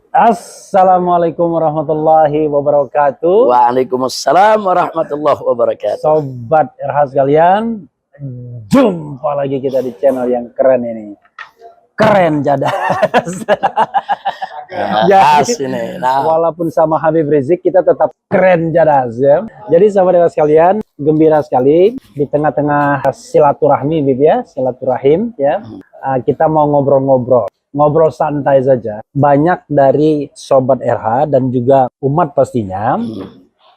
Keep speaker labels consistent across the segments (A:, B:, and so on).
A: Assalamualaikum warahmatullahi wabarakatuh.
B: Waalaikumsalam warahmatullahi wabarakatuh.
A: Sobat RH sekalian, jumpa lagi kita di channel yang keren ini. Keren jadas. Jadi, walaupun sama Habib Rizik, kita tetap keren jadas ya. Jadi sobat RH sekalian, gembira sekali di tengah-tengah silaturahmi, Bib ya, silaturahim ya. Kita mau ngobrol santai saja. Banyak dari sobat RH dan juga umat pastinya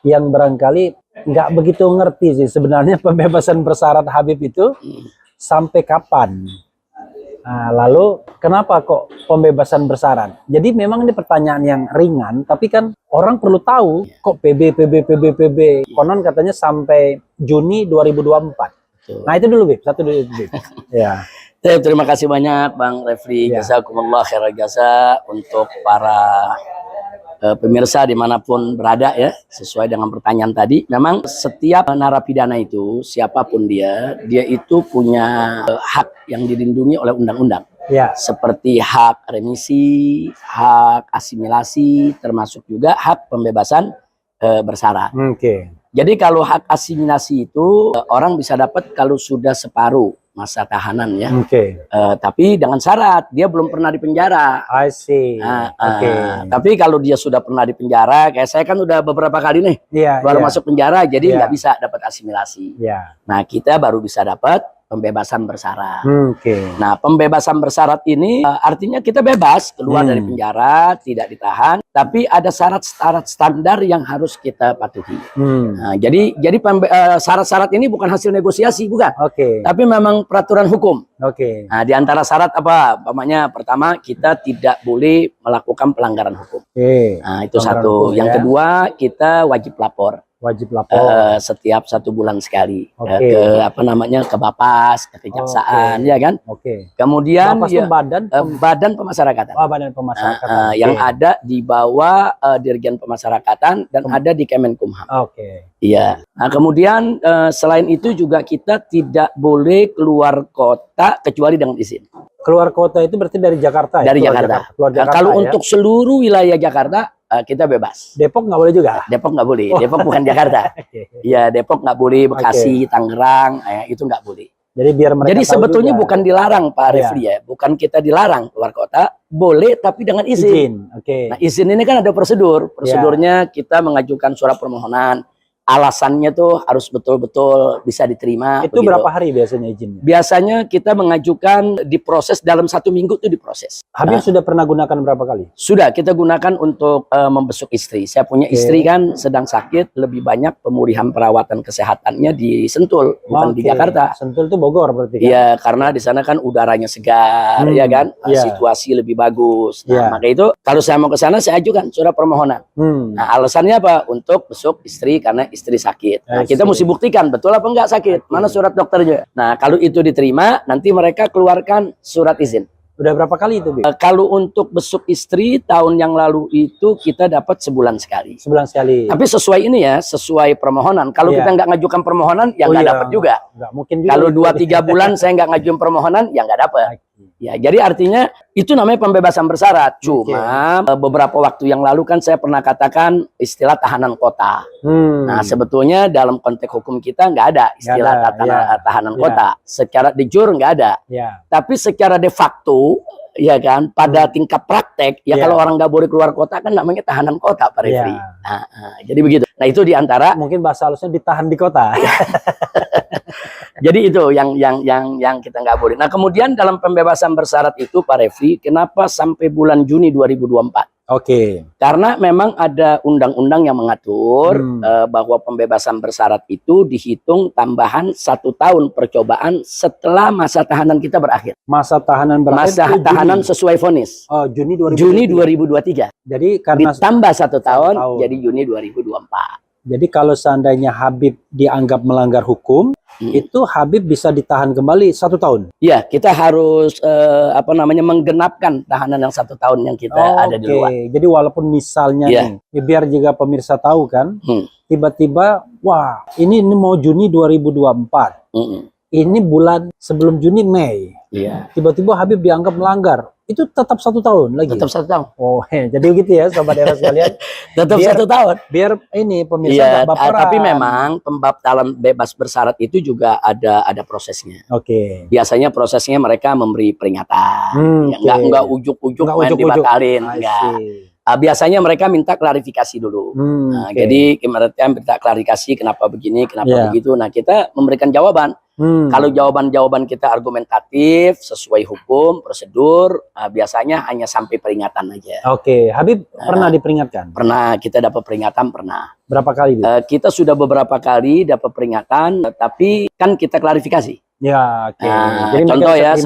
A: yang barangkali nggak begitu ngerti sih sebenarnya pembebasan bersyarat Habib itu sampai kapan. Nah, lalu kenapa kok pembebasan bersyarat? Jadi memang ini pertanyaan yang ringan, tapi kan orang perlu tahu kok PB. Konon katanya sampai Juni 2024. Nah itu dulu Bib, satu dulu Bib. Ya.
B: Terima kasih banyak Bang Refli, jazakumullah khairal jasa untuk para pemirsa dimanapun berada ya. Sesuai dengan pertanyaan tadi, memang setiap narapidana itu siapapun dia itu punya hak yang dilindungi oleh undang-undang.
A: Ya.
B: Seperti hak remisi, hak asimilasi, termasuk juga hak pembebasan bersyarat.
A: Oke.
B: Jadi kalau hak asimilasi itu orang bisa dapat kalau sudah separuh masa tahanan ya. Tapi dengan syarat dia belum pernah dipenjara.
A: I see.
B: Tapi kalau dia sudah pernah dipenjara, kayak saya kan udah beberapa kali nih baru masuk penjara, jadi nggak bisa dapat asimilasi. Nah kita baru bisa dapat pembebasan bersyarat. Nah pembebasan bersyarat ini artinya kita bebas keluar dari penjara, tidak ditahan, tapi ada syarat-syarat standar yang harus kita patuhi. Nah, jadi syarat-syarat ini bukan hasil negosiasi, bukan. Tapi memang peraturan hukum. Nah, di antara syarat apa? Umpamanya pertama kita tidak boleh melakukan pelanggaran hukum. Nah, itu satu. Yang kedua kita wajib lapor. Setiap 1 bulan sekali ke ke Bapas, ke Kejaksaan, ya kan. Kemudian badan pemasyarakatan.
A: Badan pemasyarakatan.
B: Yang ada di bawah Dirjen Pemasyarakatan dan ada di Kemenkumham. Iya. Nah, kemudian selain itu juga kita tidak boleh keluar kota kecuali dengan izin.
A: Keluar kota itu berarti dari Jakarta ya?
B: Dari Jakarta. Kalau untuk seluruh wilayah Jakarta kita bebas.
A: Depok nggak boleh juga?
B: Depok nggak boleh. Depok bukan Jakarta. Iya, Depok nggak boleh. Bekasi, Tangerang, itu nggak boleh.
A: Jadi biar mereka
B: Jadi sebetulnya bukan dilarang Pak Refli ya, bukan kita dilarang keluar kota, boleh tapi dengan izin. Nah izin ini kan ada prosedur. Prosedurnya kita mengajukan surat permohonan. Alasannya tuh harus betul-betul bisa diterima.
A: Itu berapa hari biasanya izinnya?
B: Biasanya kita mengajukan diproses dalam 1 minggu tuh diproses.
A: Habib sudah pernah gunakan berapa kali?
B: Sudah kita gunakan untuk membesuk istri. Saya punya istri kan sedang sakit, lebih banyak pemulihan perawatan kesehatannya di Sentul, bukan di Jakarta.
A: Sentul itu Bogor berarti kan?
B: Iya, karena di sana kan udaranya segar, ya kan, situasi lebih bagus. Nah, maka itu kalau saya mau ke sana saya ajukan surat permohonan. Nah, alasannya apa? Untuk besuk istri karena istri sakit. Nah, kita mesti buktikan betul apa enggak sakit. Mana surat dokternya. Nah, kalau itu diterima, nanti mereka keluarkan surat izin.
A: Udah berapa kali itu, Bib?
B: Kalau untuk besuk istri tahun yang lalu itu kita dapat sebulan sekali.
A: Sebulan sekali.
B: Tapi sesuai ini ya, sesuai permohonan. Kalau kita nggak ngajukan permohonan, ya nggak dapat juga.
A: Nggak mungkin juga.
B: Kalau 2-3 bulan saya nggak ngajuin permohonan, ya nggak dapat. Ya, jadi artinya itu namanya pembebasan bersyarat. Cuma beberapa waktu yang lalu kan saya pernah katakan istilah tahanan kota. Nah, sebetulnya dalam konteks hukum kita nggak ada istilah tahanan kota. Secara de jure nggak ada. Tapi secara de facto, ya kan, pada tingkat praktek, ya kalau orang nggak boleh keluar kota kan namanya tahanan kota, Pak Refli. Jadi begitu. Nah, itu diantara
A: mungkin bahasa halusnya ditahan di kota.
B: Jadi itu yang kita nggak boleh. Nah, kemudian dalam pembebasan bersyarat itu Pak Refli, kenapa sampai bulan Juni 2024? Karena memang ada undang-undang yang mengatur bahwa pembebasan bersyarat itu dihitung tambahan 1 tahun percobaan setelah masa tahanan kita berakhir.
A: Masa tahanan berakhir.
B: Masa tahanan sesuai vonis. Juni 2023.
A: Jadi karena
B: ditambah 1 tahun, jadi Juni 2024.
A: Jadi kalau seandainya Habib dianggap melanggar hukum, itu Habib bisa ditahan kembali 1 tahun.
B: Iya, kita harus menggenapkan tahanan yang 1 tahun yang kita ada di luar.
A: Jadi walaupun misalnya nih, biar juga pemirsa tahu kan, tiba-tiba, wah ini mau Juni 2024. Ini bulan sebelum Juni, Mei. Tiba-tiba Habib dianggap melanggar. Itu tetap 1 tahun lagi?
B: Tetap 1 tahun.
A: Oh, jadi begitu ya Sobat Era sekalian.
B: Tetap 1 tahun.
A: Biar ini pemirsa
B: iya,
A: nggak baperan.
B: Tapi memang pembatalan bebas bersyarat itu juga ada prosesnya.
A: Oke.
B: Biasanya prosesnya mereka memberi peringatan. Enggak ujuk-ujuk main dibatalin. Biasanya mereka minta klarifikasi dulu. Jadi mereka minta klarifikasi kenapa begini, kenapa begitu. Nah, kita memberikan jawaban. Kalau jawaban-jawaban kita argumentatif, sesuai hukum, prosedur, biasanya hanya sampai peringatan aja.
A: Oke, Habib pernah diperingatkan? Pernah,
B: kita dapat peringatan pernah.
A: Berapa kali?
B: Kita sudah beberapa kali dapat peringatan, tapi kan kita klarifikasi.
A: Ya, oke.
B: Jadi contoh ya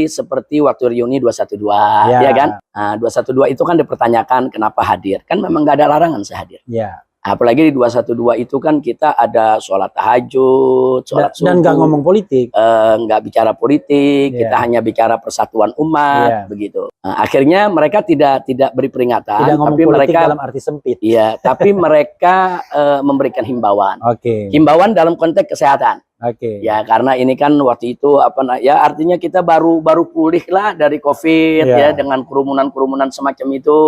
B: seperti waktu reuni 212, ya kan? 212 itu kan dipertanyakan kenapa hadir. Kan memang nggak ada larangan saya hadir.
A: Ya.
B: Apalagi di 212 itu kan kita ada sholat tahajud, sholat subuh. Dan
A: nggak ngomong politik.
B: Nggak bicara politik, kita hanya bicara persatuan umat, begitu. Akhirnya mereka tidak beri peringatan.
A: Tidak ngomong
B: tapi
A: politik
B: mereka,
A: dalam arti sempit.
B: Iya, tapi mereka memberikan himbauan.
A: Oke.
B: Himbauan dalam konteks kesehatan.
A: Oke.
B: Ya karena ini kan waktu itu ya artinya kita baru pulih lah dari COVID ya dengan kerumunan semacam itu.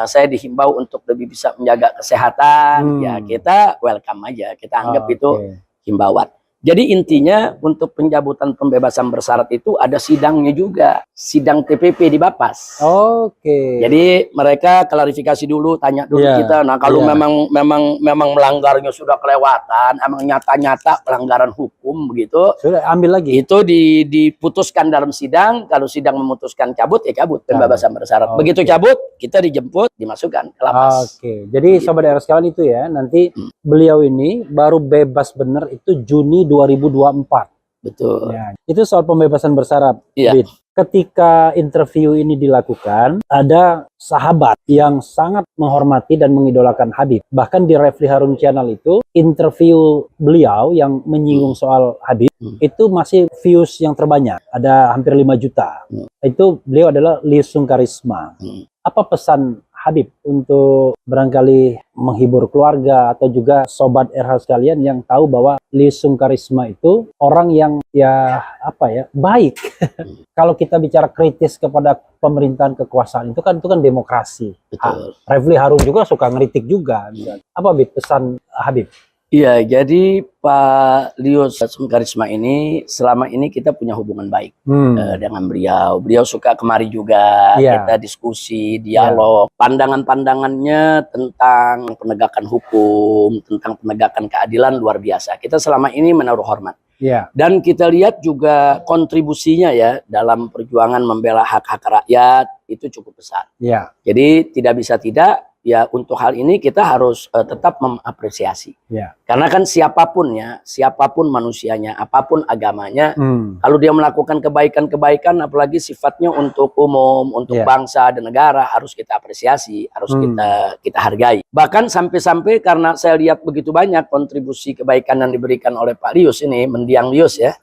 B: Saya dihimbau untuk lebih bisa menjaga kesehatan. Ya kita welcome aja, kita anggap itu himbauan. Jadi intinya untuk pencabutan pembebasan bersyarat itu ada sidangnya juga, sidang TPP di Bapas.
A: Oke.
B: Jadi mereka klarifikasi dulu, tanya dulu kita. Nah kalau memang melanggarnya sudah kelewatan, emang nyata-nyata pelanggaran hukum begitu,
A: sudah ambil lagi.
B: Itu diputuskan dalam sidang. Kalau sidang memutuskan cabut, ya cabut pembebasan bersyarat. Begitu cabut, kita dijemput, dimasukkan ke lapas.
A: Oke. Jadi Sobat Era sekalian itu ya, nanti beliau ini baru bebas benar itu Juni 2024.
B: Betul.
A: Ya, itu soal pembebasan bersyarat.
B: Iya.
A: Ketika interview ini dilakukan, ada sahabat yang sangat menghormati dan mengidolakan Habib. Bahkan di Refli Harun Channel itu, interview beliau yang menyinggung soal Habib, itu masih views yang terbanyak. Ada hampir 5 juta. Itu beliau adalah Liusung Karisma. Apa pesan Habib untuk barangkali menghibur keluarga atau juga Sobat RH sekalian yang tahu bahwa Liusung Karisma itu orang yang baik. Kalau kita bicara kritis kepada pemerintahan kekuasaan itu kan demokrasi. Refli Harun juga suka ngeritik juga. Apa Habib pesan Habib?
B: Iya, jadi Pak Liusung Karisma ini selama ini kita punya hubungan baik dengan beliau. Beliau suka kemari juga, kita diskusi, dialog. Pandangan-pandangannya tentang penegakan hukum, tentang penegakan keadilan luar biasa. Kita selama ini menaruh hormat. Dan kita lihat juga kontribusinya ya dalam perjuangan membela hak-hak rakyat itu cukup besar. Jadi tidak bisa tidak. Ya untuk hal ini kita harus tetap mengapresiasi. Karena kan siapapun manusianya, apapun agamanya, kalau dia melakukan kebaikan-kebaikan, apalagi sifatnya untuk umum, untuk bangsa dan negara, harus kita apresiasi, harus kita hargai. Bahkan sampai-sampai karena saya lihat begitu banyak kontribusi kebaikan yang diberikan oleh Pak Lius ini, mendiang Lius ya.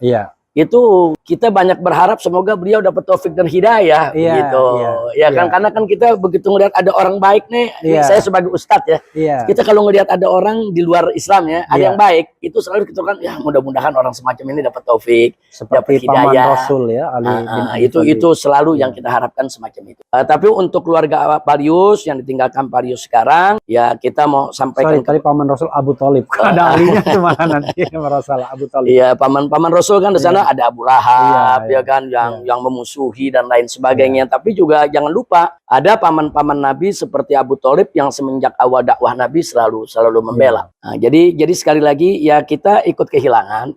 B: Itu kita banyak berharap semoga beliau dapat taufik dan hidayah gitu. Kan karena kan kita begitu ngelihat ada orang baik nih, saya sebagai ustadz ya. Kita kalau ngelihat ada orang di luar Islam ya, ada yang baik, itu selalu kita kan ya mudah-mudahan orang semacam ini dapat taufik, dapat hidayah.
A: Rasul ya,
B: itu selalu yang kita harapkan semacam itu. Tapi untuk keluarga Pak Lius yang ditinggalkan Pak Lius sekarang, ya kita mau sampaikan
A: tadi Paman Rasul Abu Thalib. Ada ahlinya kemana nanti masalah Abu Thalib?
B: Iya, Paman Rasul kan di sana ada Abu Lahab, kan yang memusuhi dan lain sebagainya. Tapi juga jangan lupa ada paman-paman Nabi seperti Abu Thalib yang semenjak awal dakwah Nabi selalu membela. Nah, jadi sekali lagi ya kita ikut kehilangan,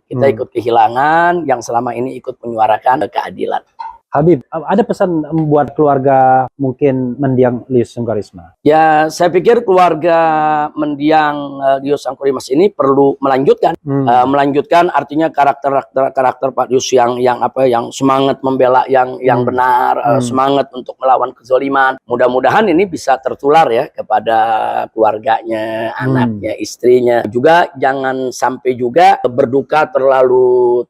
B: yang selama ini ikut menyuarakan keadilan.
A: Habib, ada pesan buat keluarga mungkin mendiang Liusung Karisma? Ya,
B: saya pikir keluarga mendiang Liusung Karisma ini perlu melanjutkan, melanjutkan artinya karakter Pak Lius yang semangat membela yang benar, semangat untuk melawan kezaliman. Mudah-mudahan ini bisa tertular ya kepada keluarganya, anaknya, istrinya. Juga jangan sampai juga berduka terlalu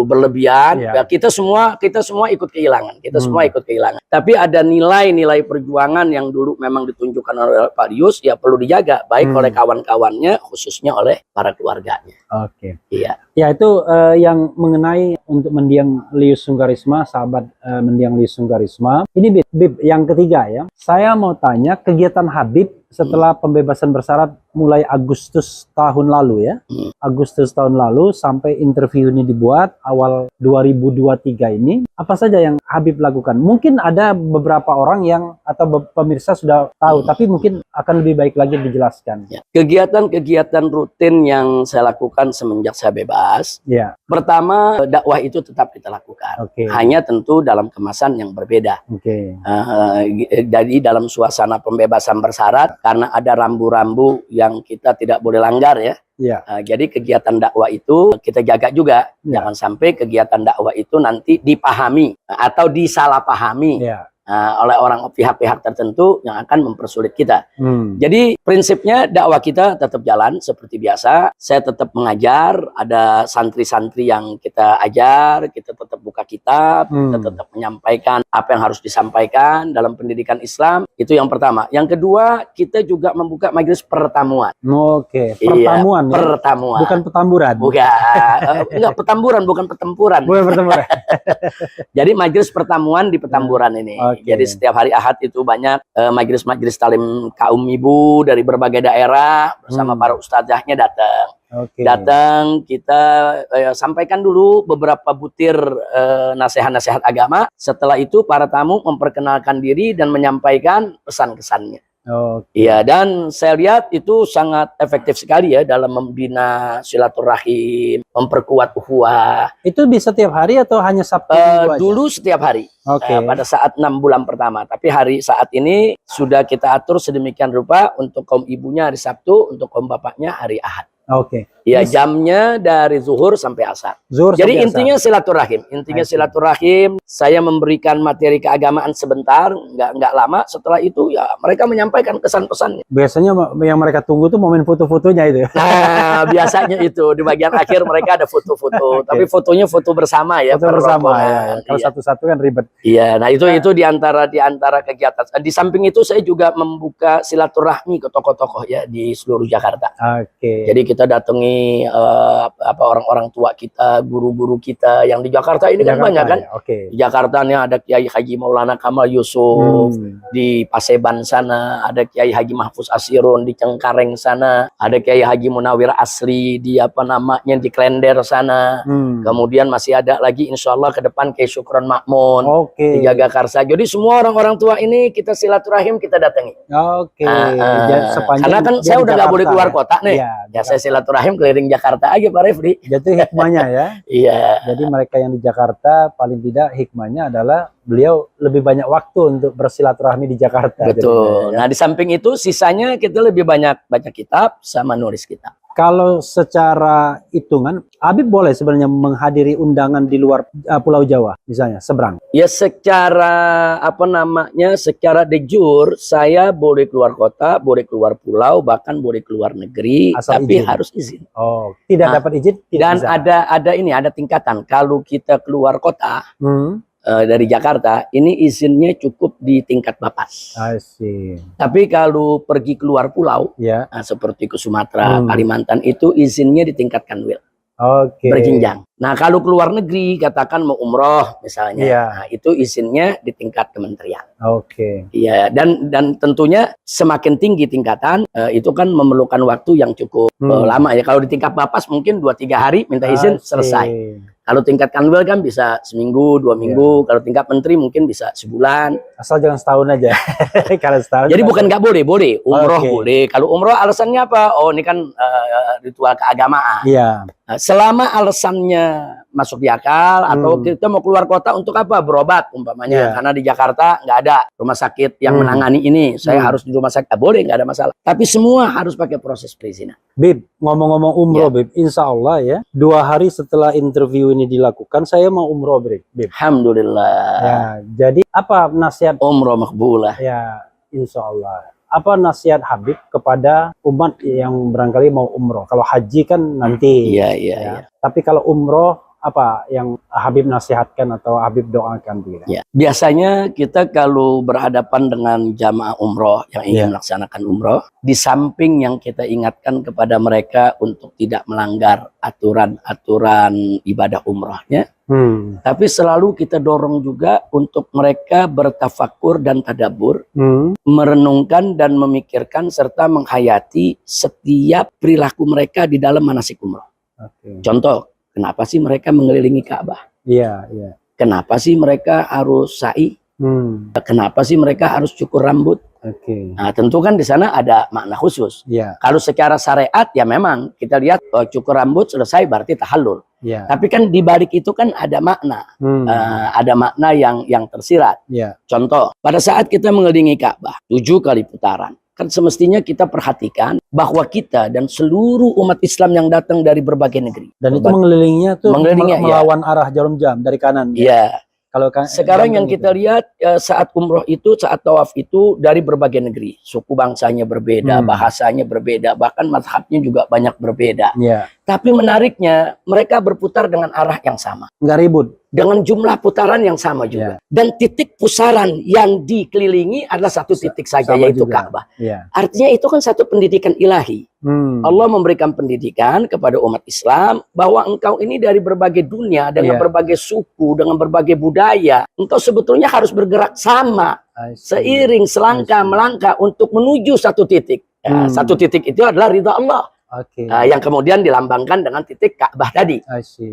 B: berlebihan. Ya, kita semua kita semua ikut kehilangan. Kita semua ikut kehilangan. Tapi ada nilai-nilai perjuangan yang dulu memang ditunjukkan oleh Pak Rius, ya perlu dijaga baik oleh kawan-kawannya, khususnya oleh para keluarganya.
A: Oke.
B: Iya.
A: Ya itu yang mengenai untuk mendiang Lius Sungkarisma, sahabat mendiang Lius Sungkarisma. Ini Bib, yang ketiga ya. Saya mau tanya kegiatan Habib setelah pembebasan bersyarat mulai Agustus tahun lalu ya. Agustus tahun lalu sampai interview ini dibuat awal 2023 ini. Apa saja yang Habib lakukan? Mungkin ada beberapa orang yang atau pemirsa sudah tahu, tapi mungkin akan lebih baik lagi dijelaskan.
B: Ya. Kegiatan-kegiatan rutin yang saya lakukan semenjak saya bebas. Ya. Pertama, dakwah itu tetap kita lakukan. Hanya tentu dalam kemasan yang berbeda. Jadi dalam suasana pembebasan bersyarat, karena ada rambu-rambu yang kita tidak boleh langgar ya. Jadi kegiatan dakwah itu kita jaga juga. Jangan sampai kegiatan dakwah itu nanti dipahami atau disalahpahami oleh orang pihak-pihak tertentu yang akan mempersulit kita. Jadi prinsipnya dakwah kita tetap jalan seperti biasa. Saya tetap mengajar, ada santri-santri yang kita ajar, kita tetap buka kitab, kita tetap menyampaikan apa yang harus disampaikan dalam pendidikan Islam. Itu yang pertama. Yang kedua, kita juga membuka majelis pertamuan.
A: Pertamuan.
B: Iya, pertamuan.
A: Bukan petamburan.
B: Bukan. Enggak, petamburan, bukan pertempuran.
A: Bukan pertempuran.
B: Jadi majelis pertamuan di Petamburan ini. Jadi setiap hari Ahad itu banyak majelis-majelis talim kaum ibu dari berbagai daerah bersama para ustadzahnya datang. Datang, kita sampaikan dulu beberapa butir nasihat-nasihat agama. Setelah itu para tamu memperkenalkan diri dan menyampaikan pesan-kesannya. Iya, dan saya lihat itu sangat efektif sekali ya dalam membina silaturahim, memperkuat ukhuwah.
A: Itu bisa setiap hari atau hanya Sabtu Minggu aja?
B: Dulu setiap hari. Pada saat 6 bulan pertama. Tapi saat ini sudah kita atur sedemikian rupa, untuk kaum ibunya hari Sabtu, untuk kaum bapaknya hari Ahad. Ya, jamnya dari zuhur sampai asar. Jadi intinya silaturahim. Intinya silaturahim. Saya memberikan materi keagamaan sebentar, nggak lama. Setelah itu ya mereka menyampaikan kesan-pesannya.
A: Biasanya yang mereka tunggu tuh momen foto-fotonya itu.
B: Nah, biasanya itu di bagian akhir mereka ada foto-foto. Tapi fotonya foto bersama ya.
A: Foto bersama ya. Kalau satu-satu kan ribet.
B: Iya, nah itu di antara kegiatan. Di samping itu saya juga membuka silaturahmi ke tokoh-tokoh ya di seluruh Jakarta. Jadi kita datangi orang-orang tua kita, guru-guru kita yang di Jakarta ini kan banyak kan. Di Jakarta nih ada Kiai Haji Maulana Kamal Yusuf di Paseban sana, ada Kiai Haji Mahfuz Asirun di Cengkareng sana, ada Kiai Haji Munawir Asri di di Klender sana. Kemudian masih ada lagi insya Allah ke depan Kiai Syukron Makmun di Jagakarsa. Jadi semua orang-orang tua ini kita silaturahim, kita datangi. Karena kan saya udah nggak boleh keluar kota nih. Ya saya silaturahim keliling Jakarta aja Pak Refli.
A: Jadi hikmahnya ya.
B: Iya.
A: Jadi mereka yang di Jakarta paling tidak hikmahnya adalah beliau lebih banyak waktu untuk bersilaturahmi di Jakarta.
B: Betul. Nah di samping itu sisanya kita lebih banyak baca kitab sama nulis kitab.
A: Kalau secara hitungan, Habib boleh sebenarnya menghadiri undangan di luar Pulau Jawa, misalnya seberang.
B: Ya secara secara de jure saya boleh keluar kota, boleh keluar pulau, bahkan boleh keluar negeri, tapi harus izin.
A: Tidak dapat izin.
B: Dan bisa. ada tingkatan. Kalau kita keluar kota. Dari Jakarta, ini izinnya cukup di tingkat Bapas. Tapi kalau pergi keluar pulau, seperti ke Sumatera, Kalimantan, itu izinnya di tingkat Kanwil. Berjenjang. Nah, kalau keluar negeri, katakan mau umroh misalnya, nah, itu izinnya di tingkat kementerian. Iya, dan tentunya semakin tinggi tingkatan, itu kan memerlukan waktu yang cukup lama ya. Kalau di tingkat Bapas mungkin 2-3 hari minta izin selesai. Kalau tingkat Kanwil kan bisa seminggu, 2 minggu. Kalau tingkat menteri mungkin bisa sebulan.
A: Asal jangan setahun aja. Kalau setahun.
B: Jadi bukan nggak boleh, boleh. Umroh boleh. Kalau umroh alasannya apa? Oh ini kan ritual keagamaan. Selama alasannya masuk di akal, atau kita mau keluar kota untuk apa? Berobat umpamanya. Karena di Jakarta nggak ada rumah sakit yang menangani ini. Saya harus di rumah sakit. Boleh, nggak ada masalah. Tapi semua harus pakai proses perizinan.
A: Bib, ngomong-ngomong umroh, Bib, insya Allah ya, 2 hari setelah interview ini dilakukan, saya mau umroh, Bib.
B: Alhamdulillah.
A: Ya, jadi apa nasihat
B: umroh makbulah?
A: Ya, insya Allah. Apa nasihat Habib kepada umat yang barangkali mau umroh? Kalau haji kan nanti. Tapi kalau umroh apa yang Habib nasihatkan atau Habib doakan begitu?
B: Ya, biasanya kita kalau berhadapan dengan jamaah umroh yang ingin melaksanakan umroh, di samping yang kita ingatkan kepada mereka untuk tidak melanggar aturan-aturan ibadah umrohnya, tapi selalu kita dorong juga untuk mereka bertafakur dan tadabbur, merenungkan dan memikirkan serta menghayati setiap perilaku mereka di dalam manasik umroh. Contoh, kenapa sih mereka mengelilingi Ka'bah? Kenapa sih mereka harus sa'i? Kenapa sih mereka harus cukur rambut? Nah, tentu kan di sana ada makna khusus. Kalau secara syariat ya memang kita lihat cukur rambut selesai berarti tahallul. Tapi kan di balik itu kan ada makna, ada makna yang tersirat. Contoh, pada saat kita mengelilingi Ka'bah 7 kali putaran, kan semestinya kita perhatikan bahwa kita dan seluruh umat Islam yang datang dari berbagai negeri.
A: Dan itu mengelilinginya tuh melawan arah jarum jam dari kanan. Kalau
B: sekarang yang kita lihat saat umroh itu, saat tawaf itu dari berbagai negeri, suku bangsanya berbeda, bahasanya berbeda, bahkan mazhabnya juga banyak berbeda. Tapi menariknya mereka berputar dengan arah yang sama,
A: nggak ribut,
B: dengan jumlah putaran yang sama juga, dan titik pusaran yang dikelilingi adalah satu titik saja, yaitu Ka'bah. Artinya itu kan satu pendidikan ilahi. Allah memberikan pendidikan kepada umat Islam bahwa engkau ini dari berbagai dunia, dengan berbagai suku, dengan berbagai budaya, engkau sebetulnya harus bergerak sama, seiring, selangkah, melangkah untuk menuju satu titik. Satu titik itu adalah ridha Allah. Yang kemudian dilambangkan dengan titik Ka'bah tadi.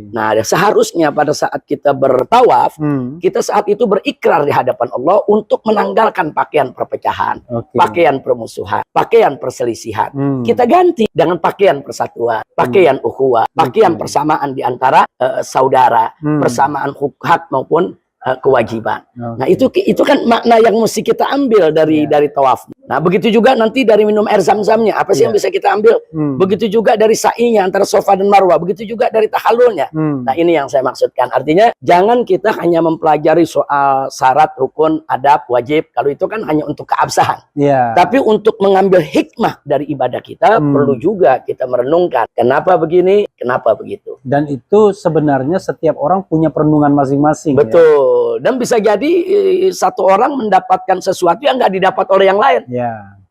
B: Nah, seharusnya pada saat kita bertawaf, kita saat itu berikrar di hadapan Allah untuk menanggalkan pakaian perpecahan, pakaian permusuhan, pakaian perselisihan. Kita ganti dengan pakaian persatuan, pakaian ukhuwah, pakaian persamaan di antara saudara, persamaan hak maupun kewajiban. Nah, itu kan makna yang mesti kita ambil dari tawaf. Nah, begitu juga nanti dari minum air zam-zamnya, apa sih yang bisa kita ambil? Begitu juga dari sa'inya antara Safa dan Marwah, begitu juga dari tahallulnya. Nah, ini yang saya maksudkan. Artinya jangan kita hanya mempelajari soal syarat, rukun, adab, wajib. Kalau itu kan hanya untuk keabsahan. Tapi untuk mengambil hikmah dari ibadah kita, perlu juga kita merenungkan kenapa begini, kenapa begitu.
A: Dan itu sebenarnya setiap orang punya perenungan masing-masing.
B: Betul. Dan bisa jadi satu orang mendapatkan sesuatu yang nggak didapat oleh yang lain.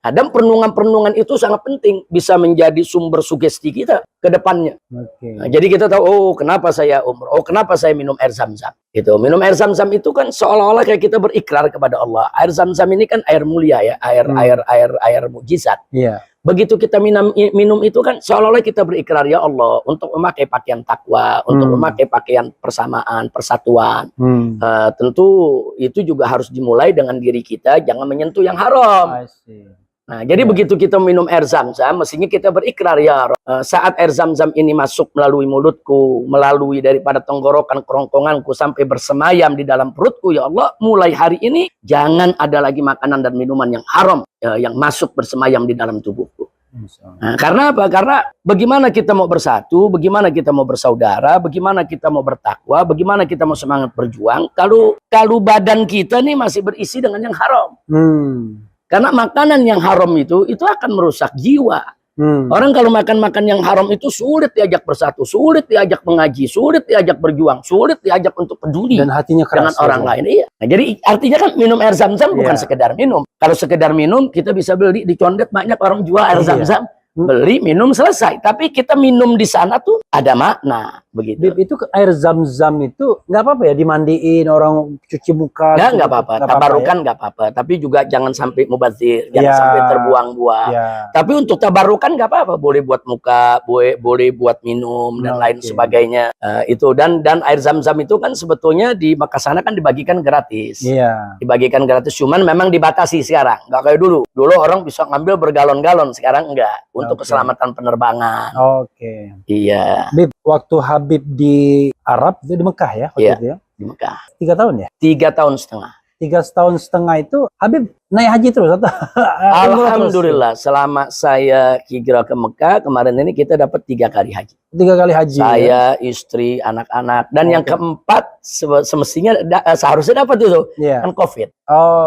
B: Dan perenungan-perenungan itu sangat penting, bisa menjadi sumber sugesti kita ke depannya. Nah, jadi kita tahu, oh kenapa saya umroh, oh kenapa saya minum air zam-zam. Gitu. Minum air zam-zam itu kan seolah-olah kayak kita berikrar kepada Allah. Air zam-zam ini kan air mulia ya, air mujizat. Begitu kita minum itu kan seolah-olah kita berikrar, ya Allah, untuk memakai pakaian takwa, untuk memakai pakaian persamaan, persatuan. Tentu itu juga harus dimulai dengan diri kita, jangan menyentuh yang haram. Nah, jadi begitu kita minum air zam-zam, mestinya kita berikrar, ya saat air zam-zam ini masuk melalui mulutku, melalui daripada tenggorokan kerongkonganku sampai bersemayam di dalam perutku, ya Allah, mulai hari ini jangan ada lagi makanan dan minuman yang haram yang masuk bersemayam di dalam tubuhku. Nah, karena apa? Karena bagaimana kita mau bersatu, bagaimana kita mau bersaudara, bagaimana kita mau bertakwa, bagaimana kita mau semangat berjuang kalau badan kita nih masih berisi dengan yang haram. Karena makanan yang haram itu akan merusak jiwa. Orang kalau makan yang haram itu sulit diajak bersatu, sulit diajak mengaji, sulit diajak berjuang, sulit diajak untuk peduli
A: dan hatinya keras
B: dengan orang lain. Iya. Nah, jadi artinya kan minum air zam-zam bukan sekedar minum. Kalau sekedar minum kita bisa beli di condet, banyak orang jual air zam-zam. Beli, minum, selesai. Tapi kita minum di sana tuh ada makna, begitu.
A: Itu air zam-zam itu nggak apa-apa ya dimandiin, orang cuci muka?
B: Nggak apa-apa. Tabarukan nggak apa-apa. Tapi juga jangan sampai mubazir, jangan sampai terbuang-buang. Tapi untuk tabarukan nggak apa-apa. Boleh buat muka, boleh buat minum dan lain sebagainya. Itu dan air zam-zam itu kan sebetulnya di Makkah sana kan dibagikan gratis. Dibagikan gratis. Cuman memang dibatasi sekarang. Nggak kayak dulu. Dulu orang bisa ngambil bergalon-galon. Sekarang enggak. Untuk keselamatan penerbangan. Iya.
A: Habib, waktu Habib di Arab itu di Mekah ya? Waktu itu ya?
B: Di Mekah.
A: 3 tahun ya?
B: 3 tahun setengah.
A: 3 tahun setengah itu Habib naik haji terus atau
B: Alhamdulillah selama saya hijrah ke Mekah kemarin ini kita dapat 3 kali haji.
A: 3 kali haji.
B: Saya, istri, anak-anak, dan yang keempat semestinya seharusnya dapat itu kan COVID.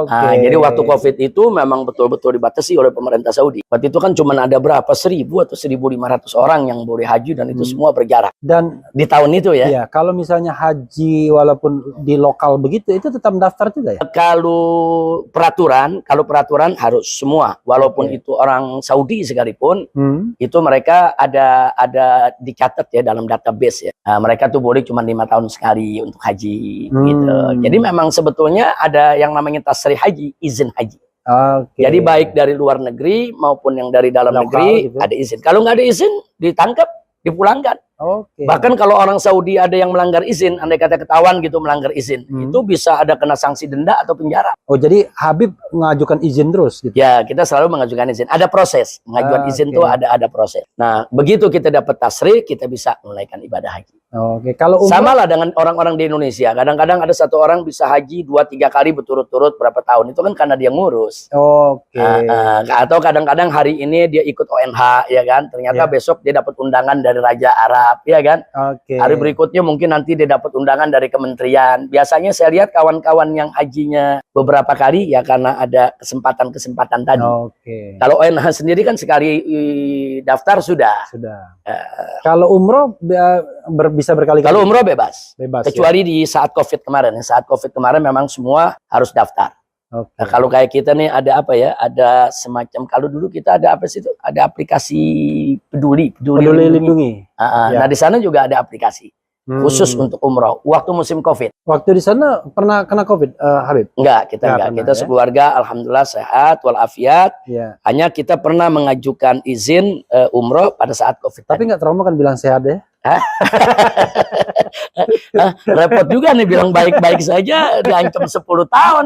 B: Nah, jadi waktu COVID itu memang betul-betul dibatasi oleh pemerintah Saudi. Waktu itu kan cuma ada berapa 1.000 atau 1.500 orang yang boleh haji dan itu semua berjarak. Dan di tahun itu ya.
A: Iya, kalau misalnya haji walaupun di lokal begitu itu tetap daftar juga ya.
B: Kalau peraturan harus semua, walaupun itu orang Saudi sekalipun, itu mereka ada dicatat ya dalam database ya. Nah, mereka tuh boleh cuma 5 tahun sekali untuk haji gitu. Jadi memang sebetulnya ada yang namanya tasrih haji, izin haji. Jadi baik dari luar negeri maupun yang dari dalam negeri gitu. Ada izin. Kalau nggak ada izin ditangkap, dipulangkan. Bahkan kalau orang Saudi ada yang melanggar izin, andai kata ketahuan gitu melanggar izin, itu bisa ada kena sanksi denda atau penjara.
A: Oh, jadi Habib mengajukan izin terus gitu?
B: Ya, kita selalu mengajukan izin. Ada proses. Mengajukan izin tuh ada proses. Nah, begitu kita dapat tasrih, kita bisa menunaikan ibadah haji.
A: Kalau umrah,
B: sama lah dengan orang-orang di Indonesia. Kadang-kadang ada satu orang bisa haji 2-3 kali berturut-turut berapa tahun. Itu kan karena dia ngurus. Atau kadang-kadang hari ini dia ikut ONH, ya kan? Ternyata besok dia dapat undangan dari Raja Arab, ya kan? Hari berikutnya mungkin nanti dia dapat undangan dari kementerian. Biasanya saya lihat kawan-kawan yang hajinya beberapa kali ya karena ada kesempatan-kesempatan tadi. Kalau ONH sendiri kan sekali daftar sudah.
A: Kalau umroh bisa berkali-kali.
B: Kalau umroh bebas kecuali di saat COVID kemarin. Saat COVID kemarin memang semua harus daftar. Nah, kalau kayak kita nih ada apa ya? Ada semacam, kalau dulu kita ada apa sih itu? Ada aplikasi peduli lindungi. Nah di sana juga ada aplikasi khusus untuk umroh waktu musim COVID.
A: Waktu di sana pernah kena COVID, Habib?
B: Enggak, kita enggak. Kita sekeluarga alhamdulillah sehat walafiat. Hanya kita pernah mengajukan izin umroh pada saat COVID.
A: Tapi nggak trauma kan bilang sehat ya?
B: Repot juga nih bilang baik-baik saja diancam 10 tahun.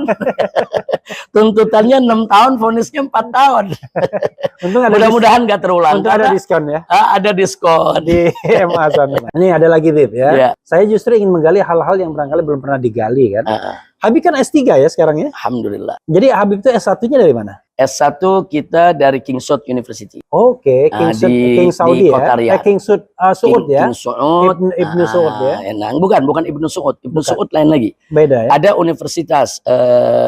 B: Tuntutannya 6 tahun, vonisnya 4 tahun. Mudah-mudahan nggak terulang.
A: Untuk ada diskon ya?
B: Ada diskon
A: di MA sana. Ini ada lagi Bib ya. Saya justru ingin menggali hal-hal yang barangkali belum pernah digali kan. Habib kan S3 ya sekarang ya?
B: Alhamdulillah.
A: Jadi Habib itu S1-nya dari mana?
B: S1 kita dari King Saud University.
A: King Saudi ya? King Saud Saud ya?
B: King Saud.
A: Ibnu Saud ya?
B: Bukan Ibnu Saud. Ibnu Saud lain lagi.
A: Beda ya?
B: Ada Universitas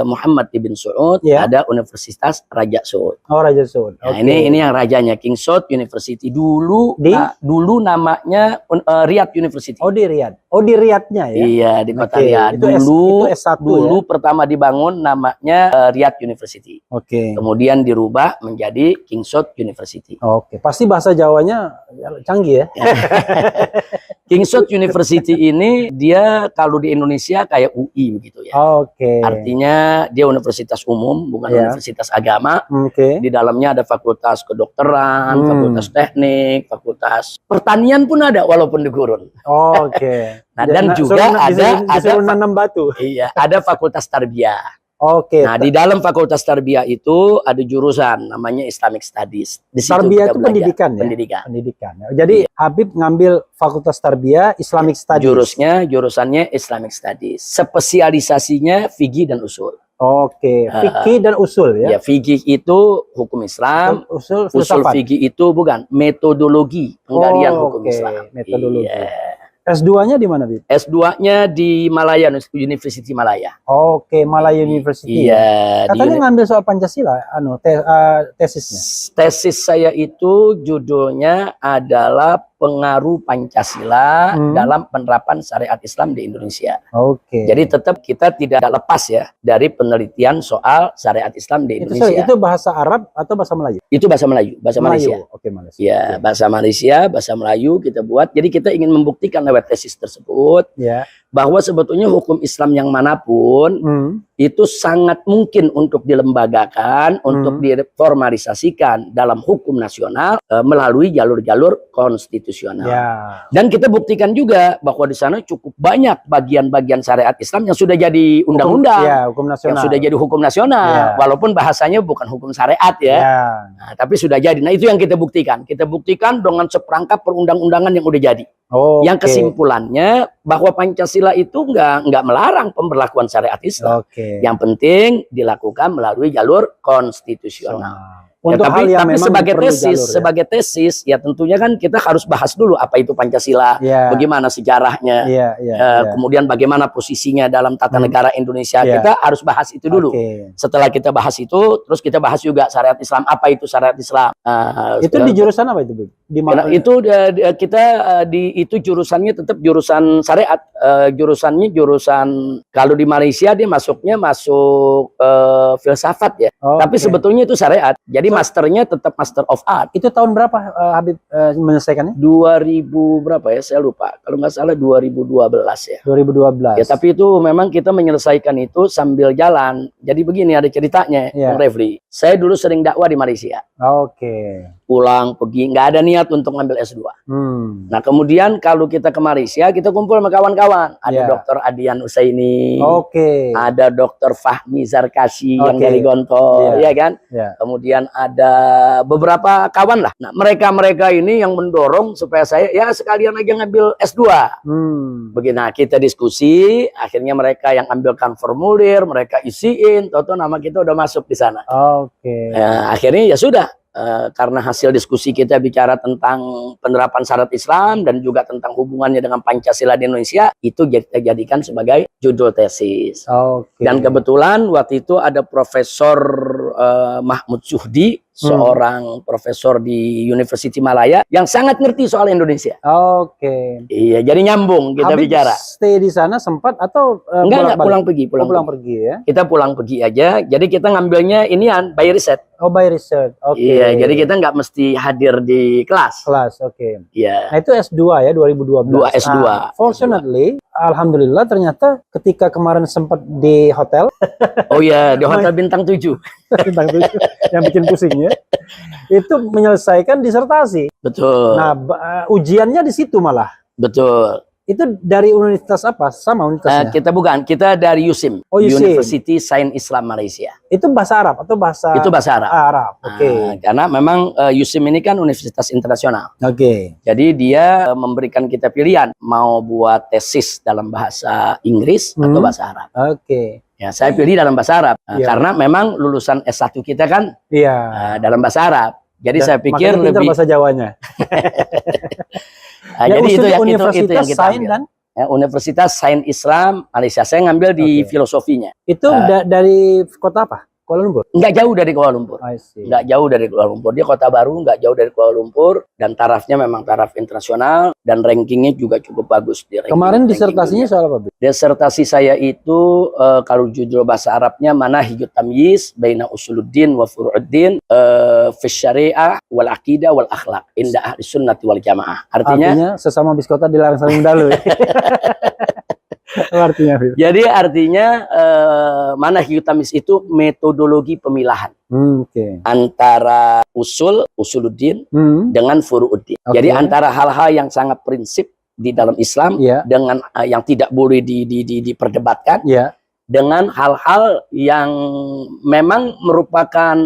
B: Muhammad Ibn Saud, ada Universitas Raja Saud.
A: Raja Saud.
B: Nah, ini yang rajanya King Saud University. Dulu namanya Riyadh University.
A: Di Riyadh. Di Riyadhnya ya? Iya,
B: di kota Riyadh. Dulu pertama dibangun namanya Riyadh University. Kemudian dirubah menjadi King Saud University.
A: Pasti bahasa Jawanya canggih ya.
B: King Saud University ini dia kalau di Indonesia kayak UI begitu ya. Artinya dia universitas umum, bukan universitas agama. Di dalamnya ada fakultas kedokteran, fakultas teknik, fakultas pertanian pun ada walaupun di gurun. Nah, dan juga ada
A: nanam batu.
B: Iya, ada fakultas tarbiyah. Nah, di dalam fakultas tarbiyah itu ada jurusan namanya Islamic Studies. Di situ
A: tarbiyah itu pendidikan ya? Pendidikan. Jadi Habib ngambil fakultas tarbiyah Islamic Studies.
B: Jurusannya Islamic Studies. Spesialisasinya fikih dan usul.
A: Fikih dan usul ya?
B: Ya, fikih itu hukum Islam. Usul fikih itu bukan metodologi penggalian hukum Islam.
A: Metodologi. S2-nya di mana, Bib?
B: S2-nya di Malaya, University Malaya.
A: Malaya University.
B: Iya.
A: Katanya ngambil soal Pancasila, tesisnya.
B: Tesis saya itu judulnya adalah pengaruh Pancasila dalam penerapan syariat Islam di Indonesia. Jadi tetap kita tidak lepas ya dari penelitian soal syariat Islam di Indonesia.
A: Itu bahasa Arab atau bahasa Melayu?
B: Itu bahasa Melayu, bahasa Malaysia.
A: Malaysia.
B: Ya, bahasa Malaysia, bahasa Melayu kita buat. Jadi kita ingin membuktikan lewat tesis tersebut bahwa sebetulnya hukum Islam yang manapun itu sangat mungkin untuk dilembagakan, untuk diformalisasikan dalam hukum nasional melalui jalur-jalur konstitusional. Dan kita buktikan juga bahwa di sana cukup banyak bagian-bagian syariat Islam yang sudah jadi undang-undang, yang sudah jadi hukum nasional, walaupun bahasanya bukan hukum syariat ya. Nah, tapi sudah jadi. Nah, itu yang kita buktikan. Kita buktikan dengan seperangkap perundang-undangan yang udah jadi. Yang kesimpulannya bahwa Pancasila Pancasila itu nggak melarang pemberlakuan syariat Islam. Yang penting dilakukan melalui jalur konstitusional. Ya, tapi sebagai tesis ya tentunya kan kita harus bahas dulu apa itu Pancasila, bagaimana sejarahnya, kemudian bagaimana posisinya dalam tata negara Indonesia. Kita harus bahas itu dulu. Setelah kita bahas itu, terus kita bahas juga syariat Islam, apa itu syariat Islam.
A: Itu di jurusan apa itu, Bu?
B: Itu jurusannya tetap jurusan syariat. Jurusan kalau di Malaysia dia masuk filsafat ya. Tapi sebetulnya itu syariat. Jadi masternya tetap Master of Art.
A: Itu tahun berapa Habib menyelesaikannya?
B: 2000 berapa ya? Saya lupa. Kalau nggak salah 2012 ya.
A: 2012.
B: Ya, tapi itu memang kita menyelesaikan itu sambil jalan. Jadi begini ada ceritanya, Bang Refli. Saya dulu sering dakwah di Malaysia. Pulang pergi, nggak ada niat untuk ngambil S2. Nah kemudian kalau kita ke Malaysia, kita kumpul sama kawan-kawan. Ada Dr. Adian Usaini, ada Dr. Fahmi Zarkasi yang dari Gontor, ya kan? Kemudian ada beberapa kawan lah. Nah mereka ini yang mendorong supaya saya ya sekalian aja ngambil S2. Begini, nah, kita diskusi, akhirnya mereka yang ambilkan formulir, mereka isiin, toto nama kita udah masuk di sana. Ya, akhirnya ya sudah. Karena hasil diskusi kita bicara tentang penerapan syariat Islam dan juga tentang hubungannya dengan Pancasila di Indonesia, itu kita jadikan sebagai judul tesis. Dan kebetulan waktu itu ada Profesor Mahmud Suhdi, seorang profesor di University Malaya yang sangat ngerti soal Indonesia. Iya, jadi nyambung kita bicara.
A: Stay di sana sempat atau
B: enggak pulang pergi,
A: pulang pergi ya.
B: Kita pulang pergi aja. Jadi kita ngambilnya inian by riset.
A: By riset.
B: Iya, jadi kita nggak mesti hadir di kelas. Iya.
A: Nah, itu S2 ya 2012.
B: S2.
A: Fortunately, alhamdulillah ternyata ketika kemarin sempat di hotel.
B: Oh iya, di hotel bintang 7.
A: Bintang 7 yang bikin pusing ya. Itu menyelesaikan disertasi.
B: Betul.
A: Nah, ujiannya di situ malah.
B: Betul.
A: Itu dari universitas apa? Sama universitasnya?
B: Kita dari USIM, University Sains Islam Malaysia.
A: Itu bahasa Arab atau bahasa?
B: Itu bahasa Arab.
A: Arab.
B: Karena memang USIM ini kan universitas internasional. Jadi dia memberikan kita pilihan mau buat tesis dalam bahasa Inggris atau bahasa Arab. Ya, saya pilih dalam bahasa Arab karena memang lulusan S1 kita kan dalam bahasa Arab. Jadi saya pikir lebih
A: bahasa Jawanya.
B: Jadi itu yang kita ambil. Universitas Sains Islam Malaysia. Saya ngambil di filosofinya.
A: Itu dari kota apa? Kuala Lumpur?
B: Nggak jauh dari Kuala Lumpur. Nggak jauh dari Kuala Lumpur. Dia kota baru, nggak jauh dari Kuala Lumpur. Dan tarafnya memang taraf internasional. Dan rankingnya juga cukup bagus.
A: Kemarin disertasinya soal apa?
B: Disertasi saya itu, kalau judul bahasa Arabnya, Manahijut Tamyiz Baina Usuluddin wa Furu'uddin fi Syariah wal Aqidah wal Akhlaq Inda Ahli Sunnati wal Jamaah. Artinya
A: sesama biskota dilarang saling mendalu.
B: Jadi artinya Manahijut Tamyiz itu metodologi pemilahan antara usuluddin dengan furu'uddin. Jadi antara hal-hal yang sangat prinsip di dalam Islam dengan yang tidak boleh diperdebatkan dengan hal-hal yang memang merupakan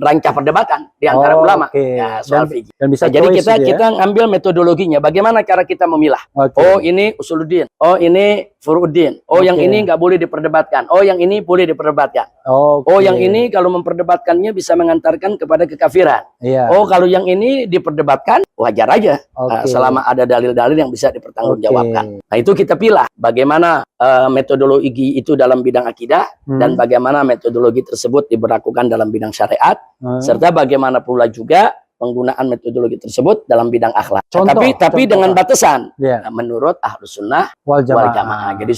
B: rancah perdebatan di antara ulama soal fikih. Jadi kita ngambil metodologinya, bagaimana cara kita memilah. Oh ini usuluddin, oh ini furu'uddin, oh yang ini nggak boleh diperdebatkan, oh yang ini boleh diperdebatkan, oh yang ini kalau memperdebatkannya bisa mengantarkan kepada kekafiran. Oh kalau yang ini diperdebatkan wajar aja selama ada dalil-dalil yang bisa dipertanggungjawabkan. Nah itu kita pilih bagaimana metodologi itu dalam bidang akidah dan bagaimana metodologi tersebut diberlakukan dalam bidang syariat serta bagaimana pula juga penggunaan metodologi tersebut dalam bidang akhlak. Tapi dengan batasan menurut Ahlus Sunnah wal Jamaah. Jadi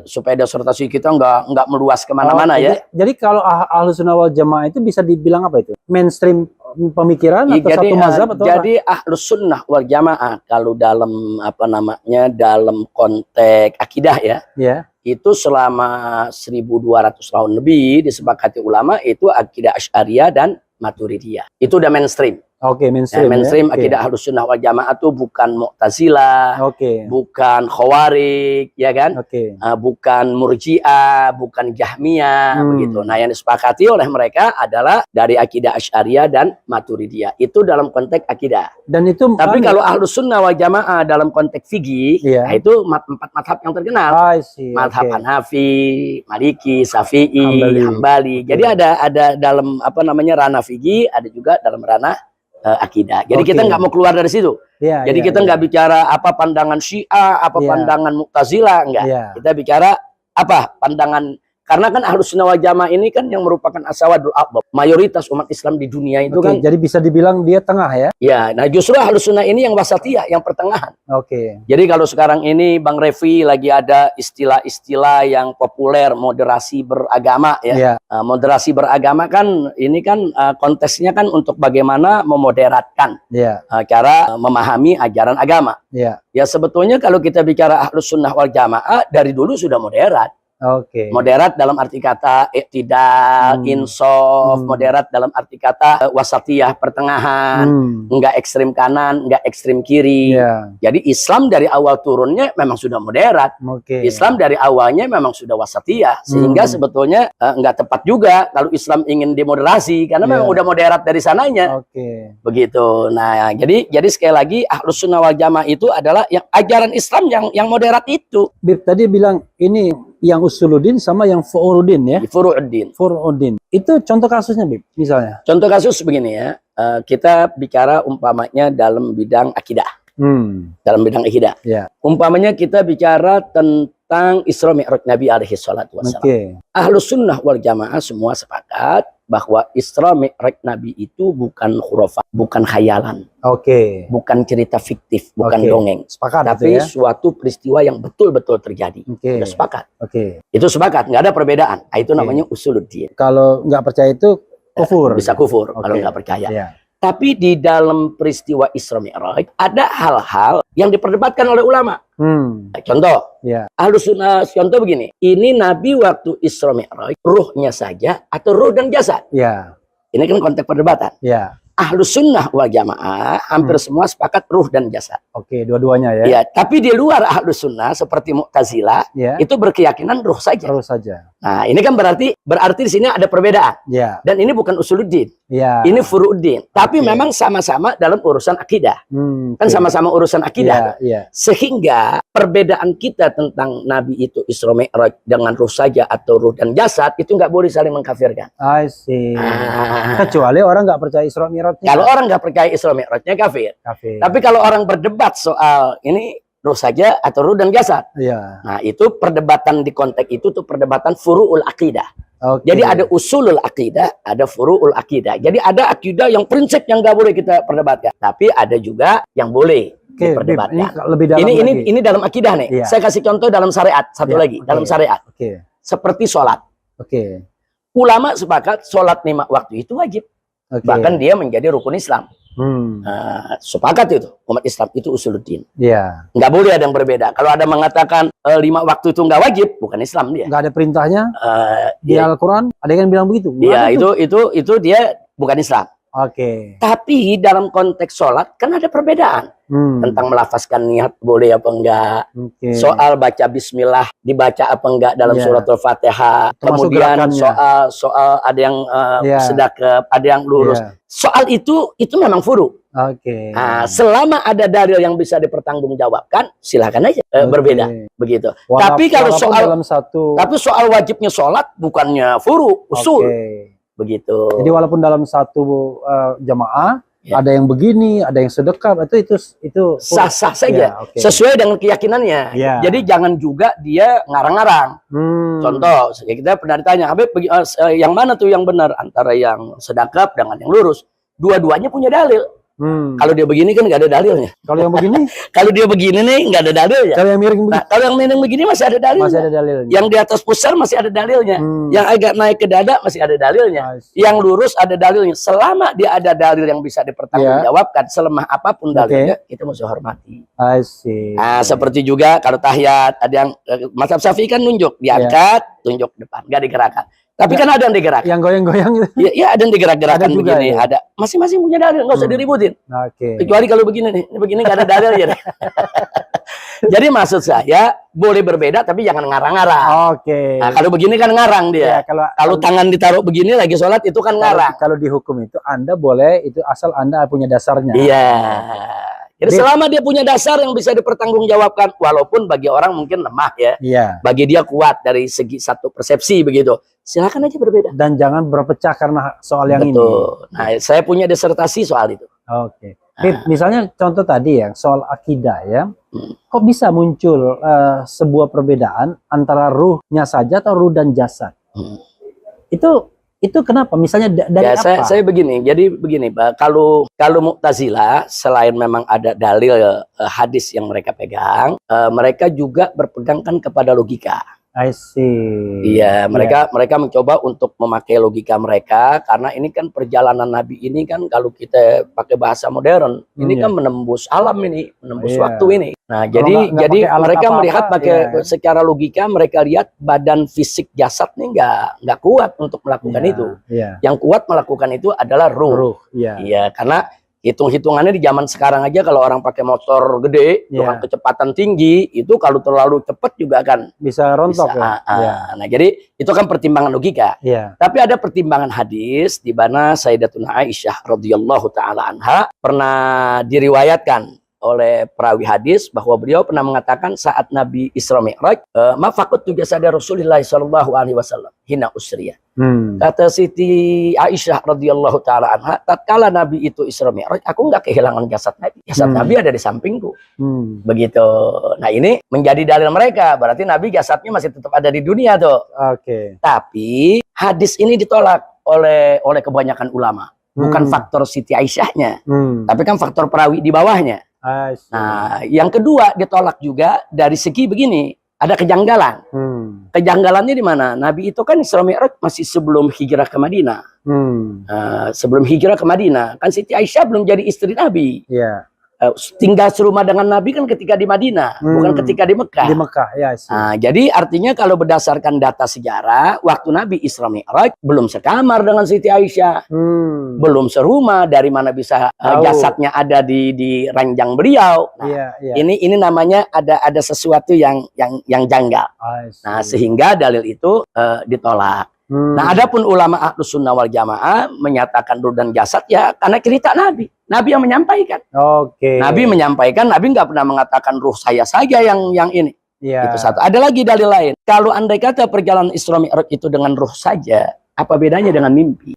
B: supaya disertasi kita nggak meluas kemana-mana ya.
A: Jadi kalau Ahlus Sunnah wal Jamaah itu bisa dibilang apa itu? Mainstream pemikiran atau satu mazhab atau
B: jadi Ahlus Sunnah wal Jamaah kalau dalam dalam konteks akidah itu selama 1200 tahun lebih disepakati ulama itu akidah Asy'ariyah dan Maturidiyah. Itu udah mainstream.
A: Mainstream.
B: Mainstream akidah Ahlus Sunnah wal Jamaah itu bukan Mu'tazilah, bukan Khawarij, ya kan? Bukan Murji'ah, bukan Jahmiyah, begitu. Nah, yang disepakati oleh mereka adalah dari akidah Asy'ariyah dan Maturidiyah. Itu dalam konteks akidah.
A: Dan itu
B: tapi kalau Ahlus Sunnah wal Jamaah dalam konteks fikih, nah itu 4 mazhab yang terkenal. Mazhab Hanafi, Maliki, Syafi'i, Hambali. Jadi ada dalam ranah fikih, ada juga dalam ranah akidah. Jadi kita nggak mau keluar dari situ. Jadi kita nggak bicara apa pandangan Syiah, apa pandangan Mu'tazilah, enggak. Kita bicara apa pandangan, karena kan Ahlus Sunnah wal Jamaah ini kan yang merupakan asawadul aqbab, mayoritas umat Islam di dunia itu kan.
A: Jadi bisa dibilang dia tengah ya?
B: Ya, nah justru Ahlus Sunnah ini yang wasatiyah, yang pertengahan. Jadi kalau sekarang ini Bang Revi lagi ada istilah-istilah yang populer, moderasi beragama ya. Moderasi beragama kan ini kan konteksnya kan untuk bagaimana memoderatkan cara memahami ajaran agama. Ya sebetulnya kalau kita bicara Ahlus Sunnah wal Jamaah dari dulu sudah moderat. Moderat dalam arti kata iktidal, insof, moderat dalam arti kata wasatiyah, pertengahan, enggak ekstrim kanan, enggak ekstrim kiri. Jadi Islam dari awal turunnya memang sudah moderat. Islam dari awalnya memang sudah wasatiyah, sehingga sebetulnya enggak tepat juga kalau Islam ingin demoderasi, karena memang udah moderat dari sananya. Begitu. Nah, jadi sekali lagi Ahlus Sunnah wal Jamaah itu adalah yang ajaran Islam yang moderat itu.
A: Tadi bilang ini yang usuluddin sama yang furu'uddin ya? Furu'uddin. Itu contoh kasusnya, Bib, misalnya?
B: Contoh kasus begini ya, kita bicara umpamanya dalam bidang akidah. Dalam bidang akidah. Umpamanya kita bicara tentang Isra Mi'raj Nabi alaihi salatu wassalam. Ahlus Sunnah wal Jamaah semua sepakat bahwa Isra Mi'raj Nabi itu bukan khurafat, bukan khayalan. Bukan cerita fiktif, bukan dongeng. Tapi suatu peristiwa yang betul-betul terjadi. Sudah sepakat. Itu sepakat, nggak ada perbedaan. Itu namanya usuluddin.
A: Kalau nggak percaya itu kufur.
B: Bisa kufur kalau nggak percaya. Tapi di dalam peristiwa Isra Mi'raj ada hal-hal yang diperdebatkan oleh ulama. Contoh, Ahlus Sunnah, contoh begini. Ini Nabi waktu Isra Mi'raj, ruhnya saja atau ruh dan jasad? Ini kan konteks perdebatan. Ahlus Sunnah wal Jamaah hampir semua sepakat ruh dan jasad.
A: Dua-duanya ya.
B: Tapi di luar Ahlus Sunnah seperti Mu'tazilah itu berkeyakinan ruh saja. Nah, ini kan berarti di sini ada perbedaan. Dan ini bukan usuluddin. Ini furu'uddin. Tapi memang sama-sama dalam urusan akidah. Kan sama-sama urusan akidah. Sehingga perbedaan kita tentang Nabi itu Isra Mi'raj dengan ruh saja atau ruh dan jasad itu nggak boleh saling mengkafirkan.
A: Kecuali orang nggak percaya Isra Mi'raj.
B: Kalau orang nggak percaya Isra Mi'rajnya kafir. Tapi kalau orang berdebat soal ini ruh saja atau ruh dan jasad, nah itu perdebatan di konteks itu tuh perdebatan furu'ul akidah. Jadi ada usulul akidah, ada furu'ul akidah. Jadi ada akidah yang prinsip yang nggak boleh kita perdebatkan, tapi ada juga yang boleh diperdebatkan. Ini dalam akidah nih. Saya kasih contoh dalam syariat satu lagi dalam syariat. Seperti sholat. Ulama sepakat sholat 5 waktu itu wajib. Bahkan dia menjadi rukun Islam. Sepakat itu umat Islam itu usuluddin. Nggak boleh ada yang berbeda. Kalau ada mengatakan 5 waktu itu nggak wajib, bukan Islam dia.
A: Nggak ada perintahnya di Al-Quran. Ada yang bilang begitu.
B: Itu dia bukan Islam. Tapi dalam konteks sholat kan ada perbedaan tentang melafazkan niat boleh apa enggak, soal baca Bismillah dibaca apa enggak dalam suratul Fatihah, kemudian soal ada yang sedekap, ada yang lurus. Soal itu memang furu. Nah, selama ada dalil yang bisa dipertanggungjawabkan, silakan aja berbeda begitu. Tapi kalau soal wajibnya sholat bukannya furu, usul. Begitu.
A: Jadi walaupun dalam satu jamaah ada yang begini, ada yang sedekap, itu
B: sah-sah saja, sesuai dengan keyakinannya. Jadi jangan juga dia ngarang-ngarang. Contoh, kita pernah ditanya, Habib, yang mana tuh yang benar antara yang sedekap dengan yang lurus? Dua-duanya punya dalil. Kalau dia begini kan nggak ada dalilnya. Kalau yang begini? Kalau dia begini nih nggak ada dalilnya. Kalau yang miring begini? Nah, kalau yang miring begini masih ada dalilnya. Masih ada dalilnya. Yang di atas pusar masih ada dalilnya. Yang agak naik ke dada masih ada dalilnya. Yang lurus ada dalilnya. Selama dia ada dalil yang bisa dipertanggungjawabkan, selemah apapun dalilnya, kita mesti hormati. Nah, seperti juga kalau tahiyat, ada yang mazhab Syafi'i kan nunjuk, diangkat, tunjuk depan, nggak digerakkan. Tapi kan ada yang digerak.
A: Yang goyang-goyang itu.
B: Iya, ada yang digerak-gerakan begini.
A: Ya?
B: Ada. Masing-masing punya dalil, nggak usah diributin. Kecuali kalau begini nih, begini nggak ada dalil ya. Jadi maksud saya boleh berbeda tapi jangan ngarang-ngarang. Nah, kalau begini kan ngarang dia. Ya, kalau tangan ditaruh begini lagi sholat itu kan ngarang.
A: Kalau dihukum itu Anda boleh itu asal Anda punya dasarnya.
B: Iya. Jadi selama dia punya dasar yang bisa dipertanggungjawabkan, walaupun bagi orang mungkin lemah ya. Iya. Bagi dia kuat dari segi satu persepsi begitu. Silakan aja berbeda.
A: Dan jangan berpecah karena soal yang ini.
B: Nah, saya punya disertasi soal itu.
A: Oke. Misalnya contoh tadi ya soal akidah ya. Kok bisa muncul sebuah perbedaan antara ruhnya saja atau ruh dan jasad? Itu kenapa? Misalnya dari apa?
B: Saya begini. Jadi begini, Pak. Kalau Mu'tazilah selain memang ada dalil hadis yang mereka pegang, mereka juga berpegang kan kepada logika.
A: I see.
B: Iya, mereka mencoba untuk memakai logika mereka karena ini kan perjalanan Nabi ini kan kalau kita pakai bahasa modern, ini kan menembus alam ini, menembus waktu ini. Nah, jadi mereka melihat pakai secara logika, mereka lihat badan fisik jasad nih nggak kuat untuk melakukan itu. Yang kuat melakukan itu adalah ruh. Iya, karena hitung-hitungannya di zaman sekarang aja kalau orang pakai motor gede dengan kecepatan tinggi itu kalau terlalu cepat juga akan
A: bisa rontok
B: Nah, jadi itu kan pertimbangan logika. Tapi ada pertimbangan hadis di mana Sayyidatuna Aisyah radhiyallahu taala anha pernah diriwayatkan oleh perawi hadis bahwa beliau pernah mengatakan saat Nabi Isra Mi'raj, ma faqadtu jasada Rasulillah sallallahu alaihi wasallam hina usriya. Kata Siti Aisyah radhiyallahu taala anha, tatkala Nabi itu Isra Mi'raj, aku nggak kehilangan jasad Nabi. Jasad Nabi ada di sampingku. Begitu. Nah, ini menjadi dalil mereka, berarti Nabi jasadnya masih tetap ada di dunia tuh. Tapi hadis ini ditolak oleh kebanyakan ulama. Bukan faktor Siti Aisyahnya, tapi kan faktor perawi di bawahnya. Nah, yang kedua ditolak juga dari segi begini, ada kejanggalan. Kejanggalannya di mana? Nabi itu kan Isra Mi'raj masih sebelum hijrah ke Madinah. Sebelum hijrah ke Madinah, kan Siti Aisyah belum jadi istri Nabi. Tinggal serumah dengan Nabi kan ketika di Madinah, bukan ketika di Mekah.
A: Di Mekah, ya.
B: Nah, jadi artinya kalau berdasarkan data sejarah, waktu Nabi Isra Mi'raj belum sekamar dengan Siti Aisyah, belum serumah. Dari mana bisa jasadnya ada di ranjang beliau? Nah, ini namanya ada sesuatu yang janggal. Nah, sehingga dalil itu ditolak. Nah, adapun ulama Ahlus Sunnah wal Jamaah menyatakan ruh dan jasad ya karena cerita Nabi. Nabi yang menyampaikan. Nabi menyampaikan, Nabi nggak pernah mengatakan ruh saya saja yang ini. Itu satu. Ada lagi dalil lain. Kalau andai kata perjalanan Isra Mi'raj itu dengan ruh saja, apa bedanya dengan mimpi?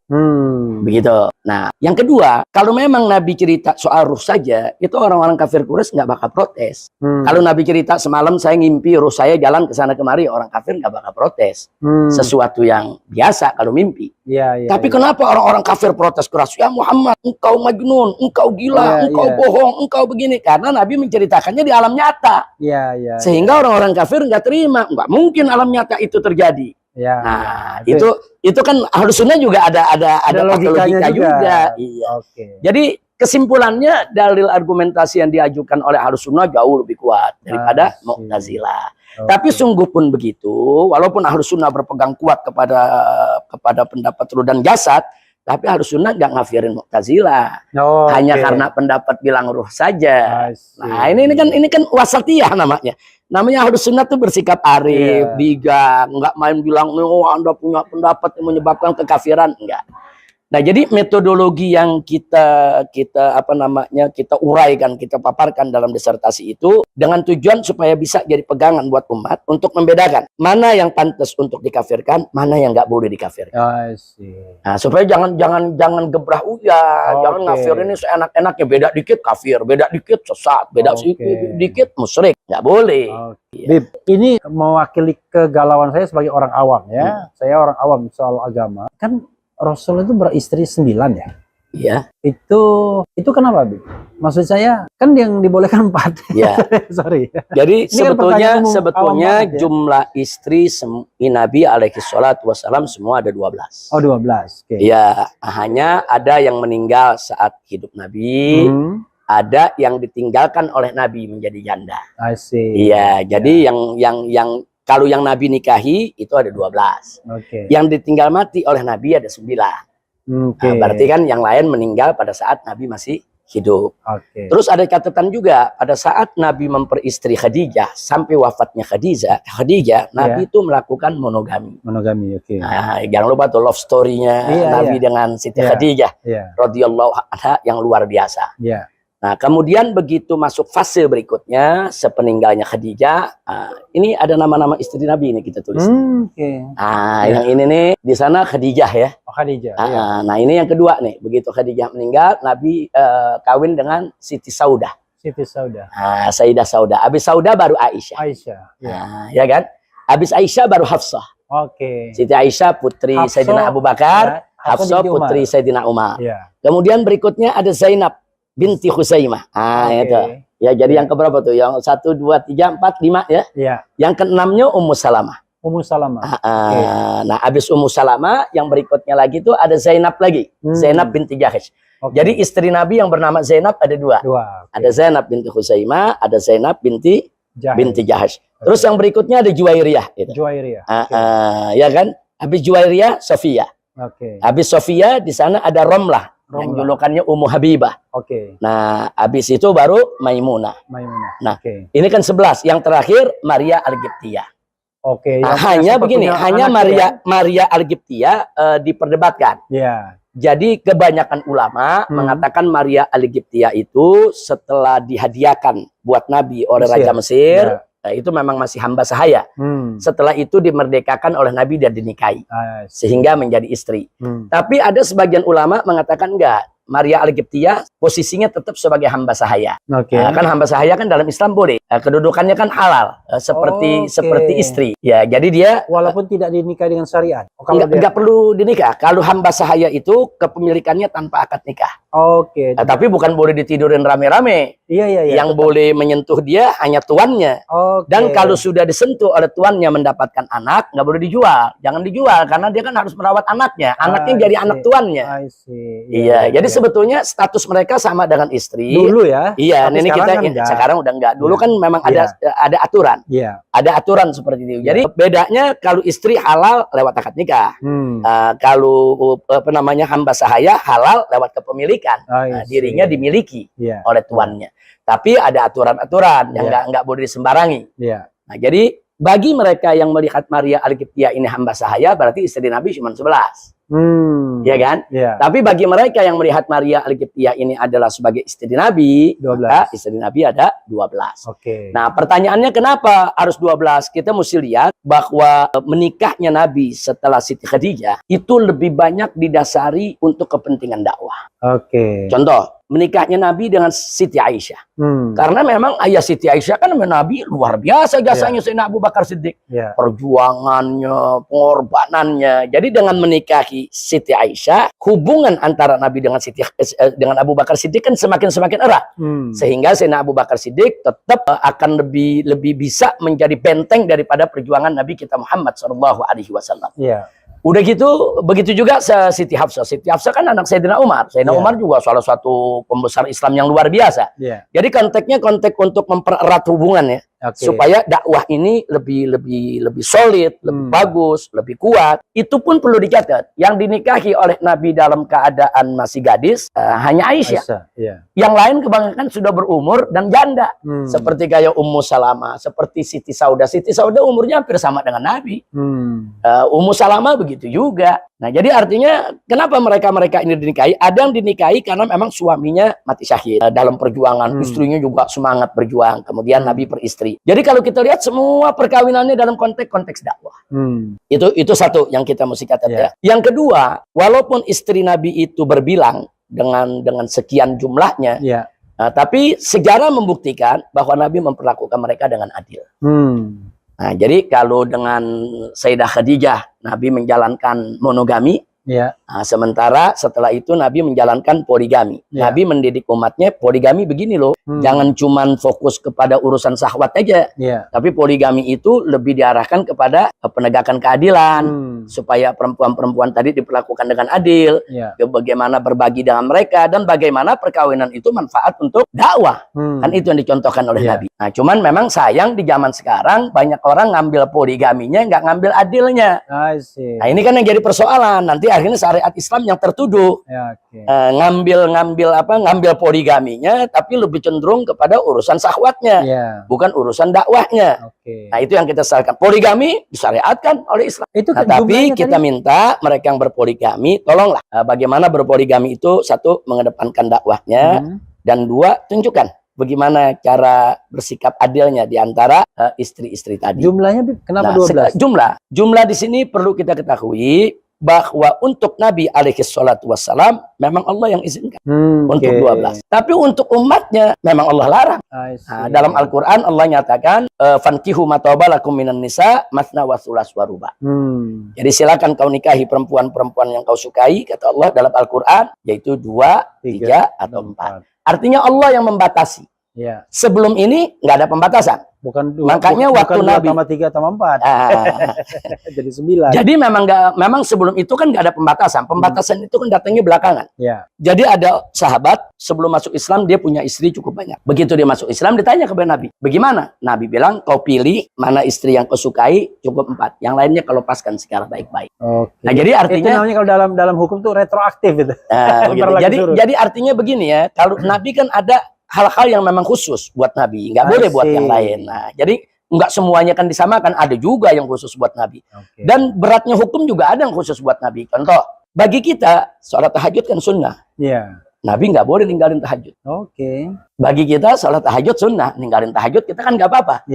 B: Begitu. Nah, yang kedua, kalau memang Nabi cerita soal ruh saja, itu orang-orang kafir Quraisy nggak bakal protes. Kalau Nabi cerita semalam saya ngimpi ruh saya jalan ke sana kemari, orang kafir nggak bakal protes. Sesuatu yang biasa kalau mimpi. Tapi kenapa orang-orang kafir protes keras? Ya Muhammad, engkau majnun, engkau gila, engkau bohong, engkau begini. Karena Nabi menceritakannya di alam nyata. Sehingga orang-orang kafir nggak terima. Nggak mungkin alam nyata itu terjadi. Nah, itu kan Ahlus Sunnah juga ada logika juga. Jadi kesimpulannya dalil argumentasi yang diajukan oleh Ahlus Sunnah jauh lebih kuat daripada Mu'tazilah. Tapi sungguh pun begitu, walaupun Ahlus Sunnah berpegang kuat kepada pendapat ruh dan jasad, tapi Ahlus Sunnah nggak ngafirin Mu'tazilah. Hanya karena pendapat bilang ruh saja. Nah, ini kan wasatiyah namanya. Namanya Ahlus Sunnah tuh bersikap arif, bijak, nggak main bilang, oh Anda punya pendapat yang menyebabkan kekafiran, enggak. Nah, jadi metodologi yang kita uraikan, kita paparkan dalam disertasi itu dengan tujuan supaya bisa jadi pegangan buat umat untuk membedakan mana yang pantas untuk dikafirkan, mana yang nggak boleh dikafirkan. Nah, supaya jangan gebrah jangan ngafir ini seenak-enaknya, beda dikit kafir, beda dikit sesat, beda dikit musyrik, nggak boleh.
A: Bib, ini mewakili kegalauan saya sebagai orang awam ya. Saya orang awam soal agama. Kan Rasul itu beristri 9 ya?
B: Iya.
A: Itu kenapa, Bib? Maksud saya kan yang dibolehkan 4. Iya. Sorry.
B: Jadi sebetulnya jumlah istri Nabi alaihi salatu wassalam semua ada 12.
A: Oh, 12.
B: Iya, hanya ada yang meninggal saat hidup Nabi. Ada yang ditinggalkan oleh Nabi menjadi janda.
A: I see.
B: Iya, jadi yang Kalau yang Nabi nikahi itu ada 12. Yang ditinggal mati oleh Nabi ada 9. Nah, berarti kan yang lain meninggal pada saat Nabi masih hidup. Terus ada catatan juga pada saat Nabi memperistri Khadijah sampai wafatnya Khadijah, Nabi itu melakukan monogami. Nah, jangan lupa tuh love story-nya Nabi dengan Siti Khadijah radhiyallahu anha yang luar biasa. Nah, kemudian begitu masuk fase berikutnya sepeninggalnya Khadijah, ini ada nama-nama istri Nabi ini kita tulis. Yang ini nih di sana Khadijah ya.
A: Khadijah.
B: Nah, ini yang kedua nih. Begitu Khadijah meninggal, Nabi kawin dengan Siti Saudah. Sayyidah Saudah. Habis Saudah baru Aisyah. Ya kan? Habis Aisyah baru Hafsah. Siti Aisyah putri Sayyidina Abu Bakar, Hafsah putri Sayyidina Umar. Kemudian berikutnya ada Zainab binti Khuzaimah. Itu. Ya, jadi yang keberapa tuh? Yang 1, 2, 3, 4, 5 ya. Yang keenamnya Ummu Salamah. Nah, habis Ummu Salamah yang berikutnya lagi tuh ada Zainab lagi. Zainab binti Jahash. Jadi istri Nabi yang bernama Zainab ada 2. Ada Zainab binti Khuzaimah, ada Zainab binti Jahash. Terus yang berikutnya ada Juwairiyah gitu. Ya kan? Habis Juwairiyah Sofia. Habis Sofia di sana ada Romlah. Yang julukannya Ummu Habibah. Nah, habis itu baru Maimunah. Nah, ini kan 11. Yang terakhir Maria Al-Qibtiyah. Hanya begini, hanya Maria Al-Qibtiyah diperdebatkan. Jadi kebanyakan ulama mengatakan Maria Al-Qibtiyah itu setelah dihadiahkan buat Nabi oleh Raja Mesir, itu memang masih hamba sahaya. Setelah itu dimerdekakan oleh Nabi dan dinikahi, sehingga menjadi istri. Tapi ada sebagian ulama mengatakan enggak, Maria Al-Qibtiyah posisinya tetap sebagai hamba sahaya. Kan hamba sahaya kan dalam Islam boleh, kedudukannya kan halal, seperti istri. Ya, jadi dia
A: walaupun tidak dinikah dengan syariat.
B: Enggak perlu dinikah. Kalau hamba sahaya itu kepemilikannya tanpa akad nikah. Tapi bukan boleh ditidurin rame-rame. Yang boleh menyentuh dia hanya tuannya. Dan kalau sudah disentuh oleh tuannya mendapatkan anak, nggak boleh dijual. Jangan dijual karena dia kan harus merawat anaknya. Anaknya jadi anak tuannya. Jadi sebetulnya status mereka sama dengan istri. Dulu ya. Iya, ini kita sekarang udah enggak. Dulu kan memang ada aturan. Ada aturan seperti itu. Jadi bedanya kalau istri halal lewat akad nikah. Kalau hamba sahaya halal lewat kepemilikan. Dirinya dimiliki oleh tuannya. Tapi ada aturan-aturan yang nggak boleh disembarangi. Nah, jadi bagi mereka yang melihat Maria Al-Qibtiyah ini hamba sahaya, berarti istri Nabi cuma 11. Ya kan? Tapi bagi mereka yang melihat Maria Al-Qibtiyah ini adalah sebagai istri Nabi, maka istri Nabi ada 12. Nah, pertanyaannya kenapa harus 12? Kita mesti lihat bahwa menikahnya Nabi setelah Siti Khadijah itu lebih banyak didasari untuk kepentingan dakwah. Contoh, menikahnya Nabi dengan Siti Aisyah. Karena memang ayah Siti Aisyah kan Nabi luar biasa jasanya Sayyidina Abu Bakar Siddiq. Perjuangannya, pengorbanannya. Jadi dengan menikahi Siti Aisyah, hubungan antara Nabi dengan Abu Bakar Siddiq kan semakin erat. Sehingga Sayyidina Abu Bakar Siddiq tetap akan lebih bisa menjadi benteng daripada perjuangan Nabi kita Muhammad SAW. Udah gitu, begitu juga Siti Hafsah. Siti Hafsah kan anak Sayyidina Umar. Sayyidina Umar juga salah satu pembesar Islam yang luar biasa. Jadi konteksnya konteks untuk mempererat hubungan ya. Supaya dakwah ini lebih solid, lebih bagus, lebih kuat. Itu pun perlu dicatat. Yang dinikahi oleh Nabi dalam keadaan masih gadis hanya Aisyah. Yang lain kebanyakan sudah berumur dan janda. Seperti kayak Ummu Salamah, seperti Siti Saudah. Siti Saudah umurnya hampir sama dengan Nabi. Ummu Salamah begitu juga. Nah, jadi artinya kenapa mereka ini dinikahi? Ada yang dinikahi karena memang suaminya mati syahid dalam perjuangan. Istrinya juga semangat berjuang. Kemudian Nabi beristri. Jadi kalau kita lihat semua perkawinannya dalam konteks dakwah. Itu satu yang kita mesti catat ya. Yang kedua, walaupun istri Nabi itu berbilang dengan sekian jumlahnya, tapi sejarah membuktikan bahwa Nabi memperlakukan mereka dengan adil. Nah, jadi kalau dengan Sayyidah Khadijah Nabi menjalankan monogami,
A: Ya.
B: Nah, sementara setelah itu Nabi menjalankan poligami.
A: Ya.
B: Nabi mendidik umatnya poligami begini loh. Jangan cuman fokus kepada urusan syahwat aja.
A: Ya.
B: Tapi poligami itu lebih diarahkan kepada penegakan keadilan. Supaya perempuan-perempuan tadi diperlakukan dengan adil.
A: Ya.
B: Bagaimana berbagi dengan mereka. Dan bagaimana perkawinan itu manfaat untuk dakwah. Kan itu yang dicontohkan oleh Nabi. Nah, cuman memang sayang di zaman sekarang banyak orang ngambil poligaminya, nggak ngambil adilnya. Nah, ini kan yang jadi persoalan. Nanti akhirnya syariat Islam yang tertuduh.
A: Ya,
B: ngambil poligaminya, tapi lebih cenderung kepada urusan syahwatnya, bukan urusan dakwahnya. Nah, itu yang kita salahkan. Poligami disyariatkan oleh Islam. Tapi kita minta mereka yang berpoligami, tolonglah bagaimana berpoligami itu, satu, mengedepankan dakwahnya, dan dua, tunjukkan bagaimana cara bersikap adilnya di antara istri-istri tadi.
A: Jumlahnya kenapa 12?
B: Jumlah di sini perlu kita ketahui bahwa untuk Nabi alaihi salatu wassalam memang Allah yang izinkan untuk 12. Tapi untuk umatnya memang Allah larang. Nah, dalam Al-Qur'an Allah nyatakan fankihu ma taba lakum minan nisa matsna wa tsulas wa ruba. Jadi silakan kau nikahi perempuan-perempuan yang kau sukai, kata Allah dalam Al-Qur'an, yaitu 2, 3 atau 4. Artinya Allah yang membatasi.
A: Ya.
B: Sebelum ini nggak ada pembatasan. Makanya waktu Nabi
A: 3 tambah 4. Jadi 9.
B: Jadi memang sebelum itu kan nggak ada pembatasan. Pembatasan itu kan datangnya belakangan.
A: Ya.
B: Jadi ada sahabat sebelum masuk Islam dia punya istri cukup banyak. Begitu dia masuk Islam ditanya kepada Nabi, bagaimana? Nabi bilang, kau pilih mana istri yang kau sukai, cukup 4. Yang lainnya kau lepaskan secara baik-baik. Nah, jadi artinya
A: itu namanya kalau dalam hukum tuh retroaktif itu.
B: Gitu. Jadi artinya begini ya, kalau Nabi kan ada hal-hal yang memang khusus buat Nabi, nggak boleh buat yang lain. Nah, jadi nggak semuanya kan disamakan, ada juga yang khusus buat Nabi. Dan beratnya hukum juga ada yang khusus buat Nabi. Contoh, bagi kita sholat tahajud kan sunnah. Nabi nggak boleh ninggalin tahajud. Bagi kita sholat tahajud sunnah, ninggalin tahajud kita kan nggak apa-apa.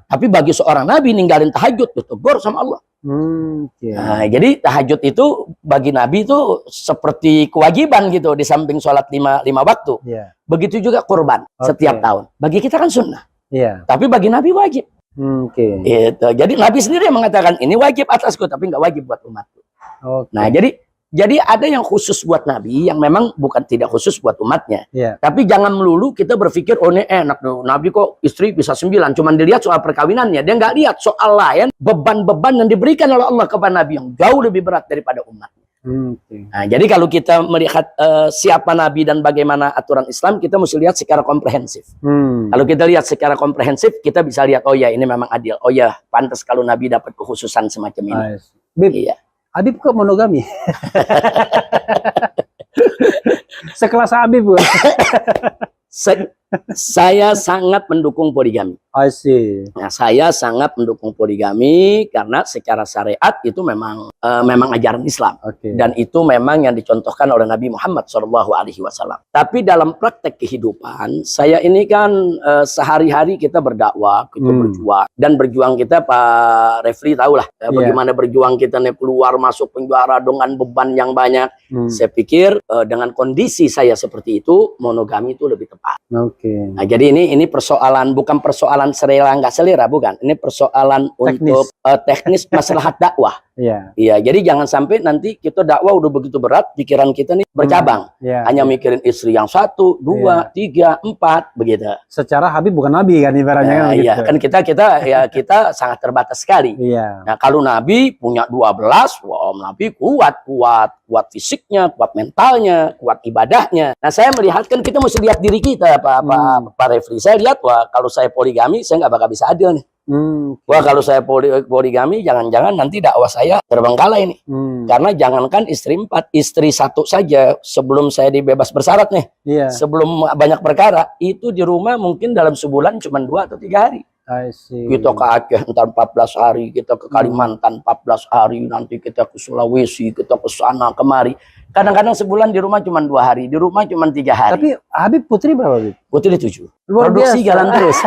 B: Tapi bagi seorang Nabi ninggalin tahajud ditegur sama Allah. Nah, jadi tahajud itu bagi Nabi itu seperti kewajiban gitu, di samping sholat lima waktu. Begitu juga kurban setiap tahun. Bagi kita kan sunnah. Tapi bagi Nabi wajib. Gitu. Jadi Nabi sendiri yang mengatakan ini wajib atasku, tapi nggak wajib buat umatku. Nah, jadi ada yang khusus buat Nabi, yang memang bukan tidak khusus buat umatnya. Tapi jangan melulu kita berpikir, oh ini enak tuh, Nabi kok istri bisa 9. Cuman dilihat soal perkawinannya. Dia nggak lihat soal lain, beban-beban yang diberikan oleh Allah kepada Nabi yang jauh lebih berat daripada umatnya. Nah, jadi kalau kita melihat siapa Nabi dan bagaimana aturan Islam, kita mesti lihat secara komprehensif. Kalau kita lihat secara komprehensif, kita bisa lihat, oh ya ini memang adil. Oh ya, pantas kalau Nabi dapat kekhususan semacam ini.
A: Habib kok monogami? Sekelas Habib.
B: Saya sangat mendukung poligami. Nah, saya sangat mendukung poligami karena secara syariat itu memang ajaran Islam. Dan itu memang yang dicontohkan oleh Nabi Muhammad SAW. Tapi dalam praktek kehidupan, saya ini kan sehari-hari kita berdakwah, kita berjuang. Dan berjuang kita, Pak Refli tahulah bagaimana berjuang kita nih, keluar masuk penjara dengan beban yang banyak. Saya pikir dengan kondisi saya seperti itu, monogami itu lebih tepat. Nah, jadi ini persoalan, bukan persoalan selera nggak selera, bukan. Ini persoalan untuk teknis maslahat dakwah. Iya, jadi jangan sampai nanti kita dakwah udah begitu berat, pikiran kita nih bercabang. Hanya mikirin istri yang 1, 2, 3, 4 begitu. Secara
A: Habib bukan Nabi kan ibaratnya.
B: Iya, kan kita sangat terbatas sekali. Nah, kalau Nabi punya 12, wah Nabi kuat fisiknya, kuat mentalnya, kuat ibadahnya. Nah, saya melihat kan kita mesti lihat diri kita, Pak Refli. Saya lihat, wah kalau saya poligami, saya nggak bakal bisa adil nih. Wah kalau saya poligami, jangan-jangan nanti dakwah saya terbengkalai nih. Karena jangankan istri 4, istri 1 saja sebelum saya dibebas bersyarat nih, sebelum banyak perkara, itu di rumah mungkin dalam sebulan cuma 2 atau 3 hari. Kita ke Aceh ntar 14 hari, kita ke Kalimantan 14 hari, nanti kita ke Sulawesi, kita ke sana kemari. Kadang-kadang sebulan di rumah cuma 2 hari, di rumah cuma 3 hari.
A: Tapi Habib putri berapa, Habib?
B: Putri 7.
A: Luar
B: produksi
A: biasa.
B: Jalan terus.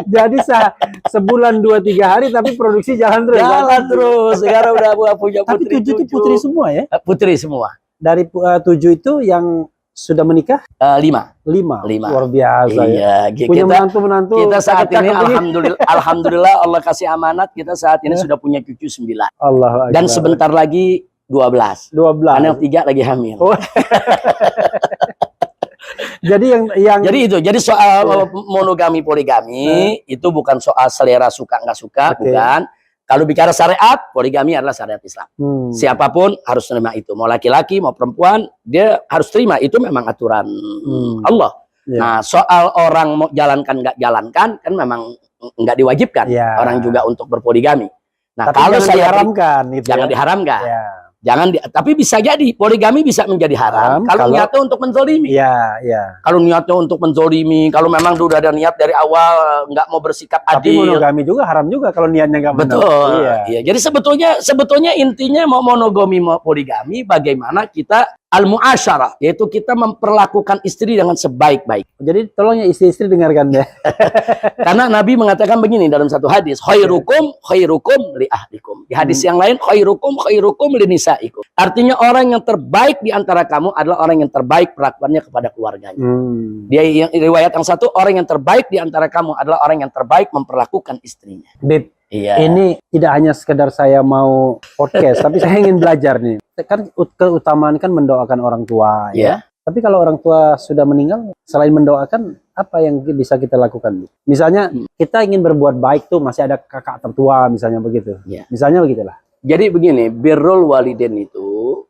A: Jadi sebulan 2-3 hari tapi produksi jalan terus.
B: Jalan terus. Sekarang udah punya putri.
A: Tapi 7 itu putri semua ya?
B: Putri semua.
A: Dari 7 itu yang sudah menikah?
B: 5.
A: Luar biasa.
B: Iya,
A: ya. Punya menantu-menantu.
B: Kita saat ini alhamdulillah Allah kasih amanat, kita saat ini sudah punya cucu 9.
A: Allah.
B: Dan sebentar lagi 12. Karena yang 3 lagi hamil.
A: Oh. Jadi
B: soal monogami poligami itu bukan soal selera suka nggak suka, bukan. Kalau bicara syariat, poligami adalah syariat Islam. Siapapun harus terima itu, mau laki-laki mau perempuan, dia harus terima, itu memang aturan Allah. Nah, soal orang mau jalankan nggak jalankan kan memang nggak diwajibkan orang juga untuk berpoligami. Nah, tapi kalau saya diharamkan, jangan diharamkan. Tapi bisa jadi poligami bisa menjadi haram kalau niatnya untuk menzolimi. Kalau niatnya untuk menzolimi, kalau memang sudah ada niat dari awal nggak mau bersikap adil.
A: Tapi monogami juga haram juga kalau niatnya nggak benar.
B: Betul. Iya. Jadi sebetulnya intinya mau monogami mau poligami, bagaimana kita al-mu'asyarah, yaitu kita memperlakukan istri dengan sebaik-baik.
A: Jadi tolong ya istri-istri dengarkan ya.
B: Karena Nabi mengatakan begini dalam satu hadis, khairukum li ahlikum. Di hadis yang lain, khairukum li nisaikum. Artinya orang yang terbaik di antara kamu adalah orang yang terbaik perlakuannya kepada keluarganya. Dia yang riwayat yang satu, orang yang terbaik di antara kamu adalah orang yang terbaik memperlakukan istrinya.
A: Bib, ini tidak hanya sekedar saya mau podcast, tapi saya ingin belajar nih. Kan keutamaan kan mendoakan orang tua ya. Tapi kalau orang tua sudah meninggal, selain mendoakan, apa yang bisa kita lakukan? Misalnya kita ingin berbuat baik tuh, masih ada kakak tertua misalnya begitu. Misalnya begitulah. Jadi begini, birrul waliden itu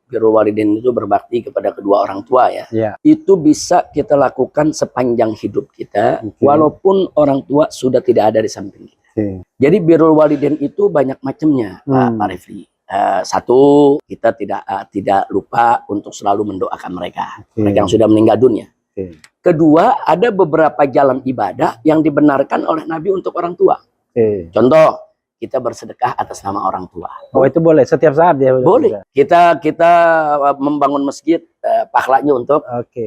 A: berbakti kepada kedua orang tua ya. Itu bisa kita lakukan sepanjang hidup kita, walaupun orang tua sudah tidak ada di samping kita. Jadi birrul waliden itu banyak macamnya, Pak Refli. Satu, kita tidak lupa untuk selalu mendoakan mereka yang sudah meninggal dunia. Kedua, ada beberapa jalan ibadah yang dibenarkan oleh Nabi untuk orang tua. Contoh, kita bersedekah atas nama orang tua. Oh, itu boleh setiap saat ya?
B: Boleh. Kita membangun masjid, pahalanya untuk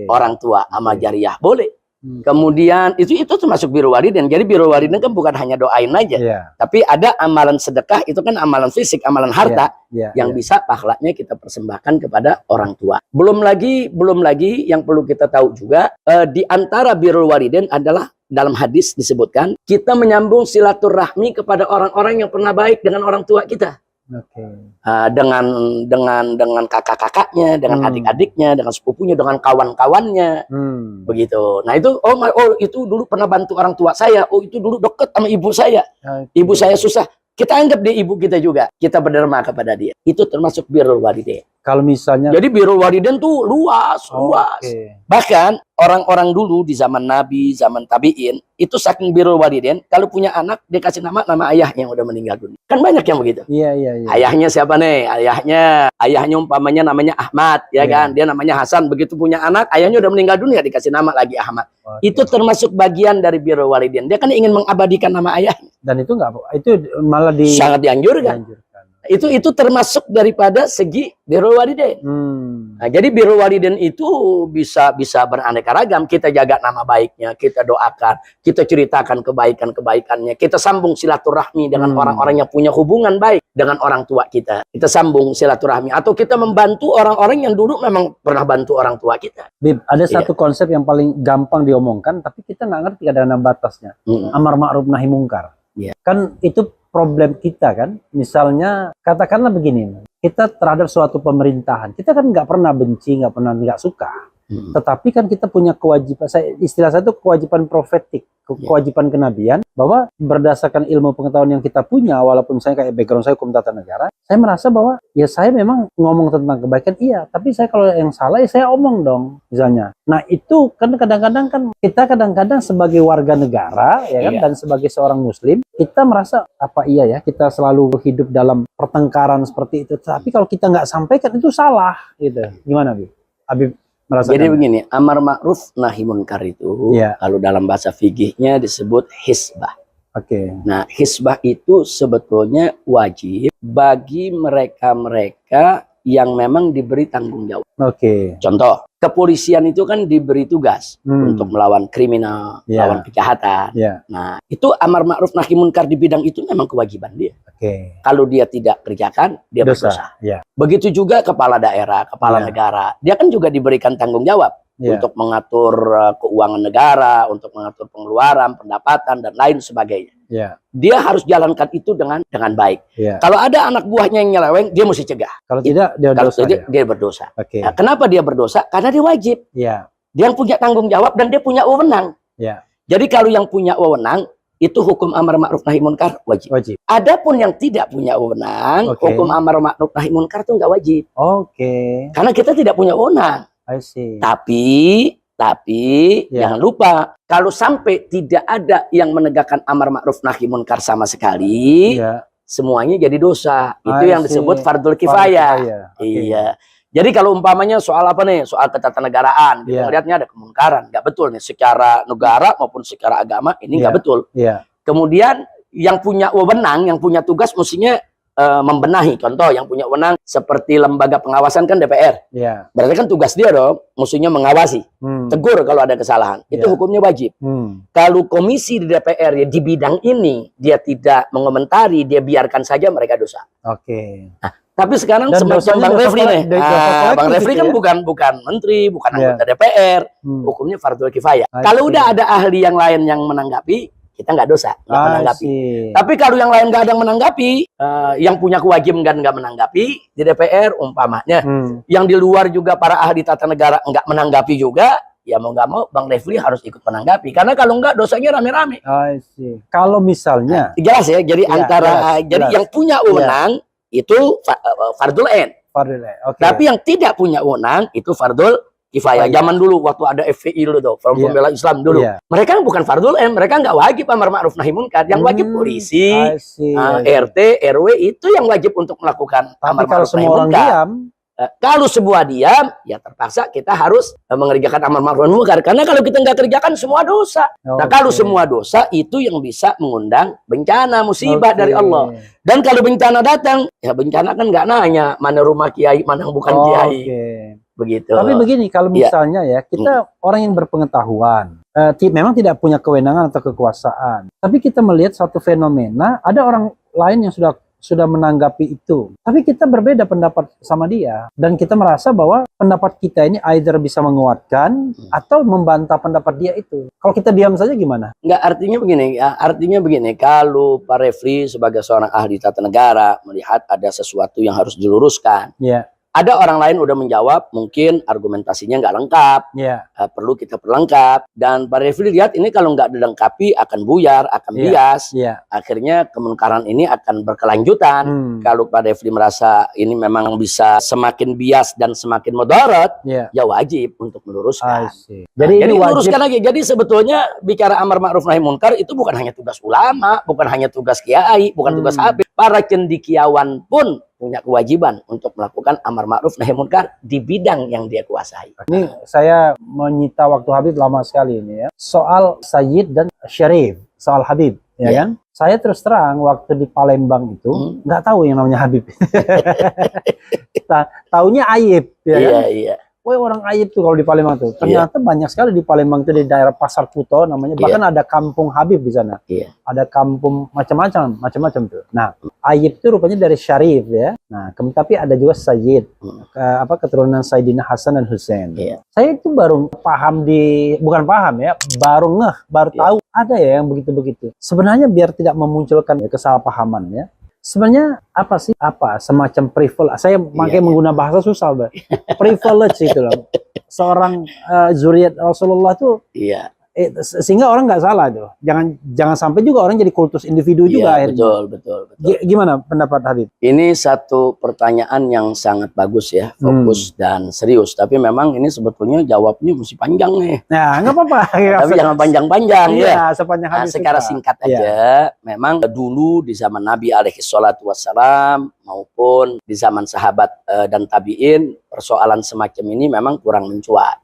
B: orang tua, amal jariyah. Boleh. Kemudian itu termasuk birrul waliden. Jadi birrul waliden kan bukan hanya doain aja, tapi ada amalan sedekah, itu kan amalan fisik, amalan harta yang bisa pahalanya kita persembahkan kepada orang tua. Belum lagi yang perlu kita tahu juga, di antara birrul waliden adalah dalam hadis disebutkan kita menyambung silaturahmi kepada orang-orang yang pernah baik dengan orang tua kita. Dengan kakak-kakaknya, dengan adik-adiknya, dengan sepupunya, dengan kawan-kawannya, begitu. Nah itu, itu dulu pernah bantu orang tua saya, itu dulu deket sama ibu saya, ibu saya susah, kita anggap dia ibu kita juga, kita berderma kepada dia. Itu termasuk birrul waliden.
A: Kalau misalnya,
B: jadi birrul waliden tuh luas. Bahkan orang-orang dulu di zaman Nabi, zaman tabi'in, itu saking birrul waliden, kalau punya anak dia kasih nama ayahnya yang udah meninggal dunia. Kan banyak yang begitu. Ayahnya siapa nih? Ayahnya umpamanya namanya Ahmad, ya kan? Dia namanya Hasan. Begitu punya anak, ayahnya udah meninggal dunia, dikasih nama lagi Ahmad. Itu termasuk bagian dari birrul waliden. Dia kan ingin mengabadikan nama ayahnya.
A: Dan itu malah
B: sangat dianjurkan. Itu termasuk daripada segi birrul waliden. Nah, jadi birrul waliden itu bisa beraneka ragam. Kita jaga nama baiknya, kita doakan, kita ceritakan kebaikannya, kita sambung silaturahmi dengan orang-orang yang punya hubungan baik dengan orang tua kita. Kita sambung silaturahmi, atau kita membantu orang-orang yang dulu memang pernah bantu orang tua kita.
A: Bib, ada satu konsep yang paling gampang diomongkan, tapi kita nggak ngerti kadang-kadang batasnya. Amar ma'ruf nahi mungkar. Kan itu problem kita kan, misalnya katakanlah begini, kita terhadap suatu pemerintahan, kita kan nggak pernah benci, nggak pernah nggak suka, tetapi kan kita punya kewajiban, istilah saya itu kewajiban profetik, kewajiban kenabian, bahwa berdasarkan ilmu pengetahuan yang kita punya, walaupun saya kayak background saya hukum tata negara, saya merasa bahwa ya saya memang ngomong tentang kebaikan iya, tapi saya kalau yang salah ya saya omong dong, misalnya. Nah itu kan kadang-kadang kan kita kadang-kadang sebagai warga negara ya kan, dan sebagai seorang muslim, kita merasa apa iya ya kita selalu hidup dalam pertengkaran seperti itu, tapi kalau kita nggak sampaikan itu salah gitu. Gimana Habib merasakan?
B: Jadi begini, amar ma'ruf nahi munkar itu kalau dalam bahasa fikihnya disebut hisbah. Nah, hisbah itu sebetulnya wajib bagi mereka-mereka yang memang diberi tanggung jawab. Contoh, kepolisian itu kan diberi tugas untuk melawan kriminal, melawan kejahatan. Nah, itu amar ma'ruf nahi munkar di bidang itu memang kewajiban dia. Kalau dia tidak kerjakan, dia berdosa. Begitu juga kepala daerah, kepala negara, dia kan juga diberikan tanggung jawab. untuk mengatur keuangan negara, untuk mengatur pengeluaran, pendapatan dan lain sebagainya. Dia harus jalankan itu dengan baik. Kalau ada anak buahnya yang nyeleweng, dia mesti cegah.
A: Kalau tidak, dia
B: berdosa. Nah, kenapa dia berdosa? Karena dia wajib. Dia punya tanggung jawab dan dia punya wewenang. Jadi kalau yang punya wewenang, itu hukum amar ma'ruf nahi munkar wajib. Adapun yang tidak punya wewenang, hukum amar ma'ruf nahi munkar itu nggak wajib. Karena kita tidak punya wewenang. Tapi jangan lupa, kalau sampai tidak ada yang menegakkan amar ma'ruf nahi munkar sama sekali, semuanya jadi dosa. Itu yang disebut fardul kifayah. Iya. Jadi kalau umpamanya soal apa nih? Soal ketatanegaraan, kita lihatnya ada kemungkaran, nggak betul nih secara negara maupun secara agama ini nggak betul. Kemudian yang punya wewenang, yang punya tugas mestinya membenahi. Contoh yang punya wewenang seperti lembaga pengawasan kan DPR. Berarti kan tugas dia dong, mestinya mengawasi, tegur kalau ada kesalahan. Itu hukumnya wajib. Kalau komisi di DPR ya di bidang ini dia tidak mengomentari, dia biarkan saja, mereka dosa. Nah, tapi sekarang semacam Bang Refli nih. Bang Refli kan bukan menteri, bukan anggota DPR. Hukumnya fardhu kifayah. Kalau udah ada ahli yang lain yang menanggapi, kita nggak dosa, nggak menanggapi. Tapi kalau yang lain nggak ada yang menanggapi, yang punya kewajiban nggak menanggapi di DPR umpamanya, yang di luar juga para ahli tata negara nggak menanggapi juga, ya mau nggak mau Bang Refli harus ikut menanggapi. Karena kalau nggak dosanya rame-rame.
A: Kalau misalnya,
B: jelas ya. Jadi jadi yang punya wewenang itu fardul ain. Tapi yang tidak punya wewenang itu fardul kifayah. Zaman dulu waktu ada FPI dulu tuh, Forum Pembela Islam dulu. Mereka bukan fardul ain, mereka nggak wajib amar ma'ruf nahi munkar. Yang wajib polisi, RT, RW itu yang wajib untuk melakukan amar ma'ruf nahi munkar. Kalau semua diam, ya terpaksa kita harus mengerjakan amar ma'ruf nahi munkar. Karena kalau kita nggak kerjakan semua dosa. Nah kalau semua dosa itu yang bisa mengundang bencana, musibah dari Allah. Dan kalau bencana datang, ya bencana kan nggak nanya mana rumah kiai, mana bukan kiai. Begitu.
A: Tapi begini, kalau misalnya ya kita orang yang berpengetahuan, memang tidak punya kewenangan atau kekuasaan, tapi kita melihat satu fenomena, ada orang lain yang sudah menanggapi itu, tapi kita berbeda pendapat sama dia, dan kita merasa bahwa pendapat kita ini either bisa menguatkan atau membantah pendapat dia itu. Kalau kita diam saja gimana?
B: Enggak, artinya begini, kalau Pak Refli sebagai seorang ahli tata negara melihat ada sesuatu yang harus diluruskan, ada orang lain udah menjawab, mungkin argumentasinya nggak lengkap, perlu kita perlengkap. Dan Pak Refli lihat ini kalau nggak dilengkapi akan buyar, akan bias. Akhirnya kemungkaran ini akan berkelanjutan. Kalau Pak Refli merasa ini memang bisa semakin bias dan semakin mudarat, ya wajib untuk meluruskan. Jadi luruskan lagi. Jadi sebetulnya bicara amar ma'ruf nahi munkar itu bukan hanya tugas ulama, bukan hanya tugas kiai, bukan tugas habib. Para cendikiawan pun punya kewajiban untuk melakukan amar ma'ruf nahi munkar di bidang yang dia kuasai.
A: Ini saya menyita waktu Habib lama sekali ini ya. Soal Sayyid dan Syarif, soal Habib, ya kan? Saya terus terang waktu di Palembang itu nggak tahu yang namanya Habib. Taunya Ayib, ya kan? Wah, orang Ayib tuh kalau di Palembang tuh. Ternyata banyak sekali di Palembang itu, di daerah Pasar Kuto namanya. Bahkan ada kampung Habib di sana. Ada kampung macam-macam tuh. Nah, Ayib itu rupanya dari Syarif ya. Nah, tapi ada juga Sayyid. Keturunan Sayyidina Hasan dan Husain. Saya itu baru paham bukan paham ya, baru tahu ada ya yang begitu-begitu. Sebenarnya biar tidak memunculkan kesalahpahaman ya. Sebenarnya semacam privilege. Saya menggunakan bahasa susah, privilege itu loh. Seorang zuriat Rasulullah tuh, sehingga orang nggak salah tuh. Jangan sampai juga orang jadi kultus individu juga akhirnya. Betul. Gimana pendapat Habib?
B: Ini satu pertanyaan yang sangat bagus ya, fokus dan serius. Tapi memang ini sebetulnya jawabnya mesti panjang nih.
A: Nah, nggak apa-apa.
B: Tapi jangan panjang-panjang ya.
A: Sepanjang Habib
B: secara singkat aja. Memang dulu di zaman Nabi alaihi salatu wassalam maupun di zaman sahabat dan tabiin, persoalan semacam ini memang kurang mencuat.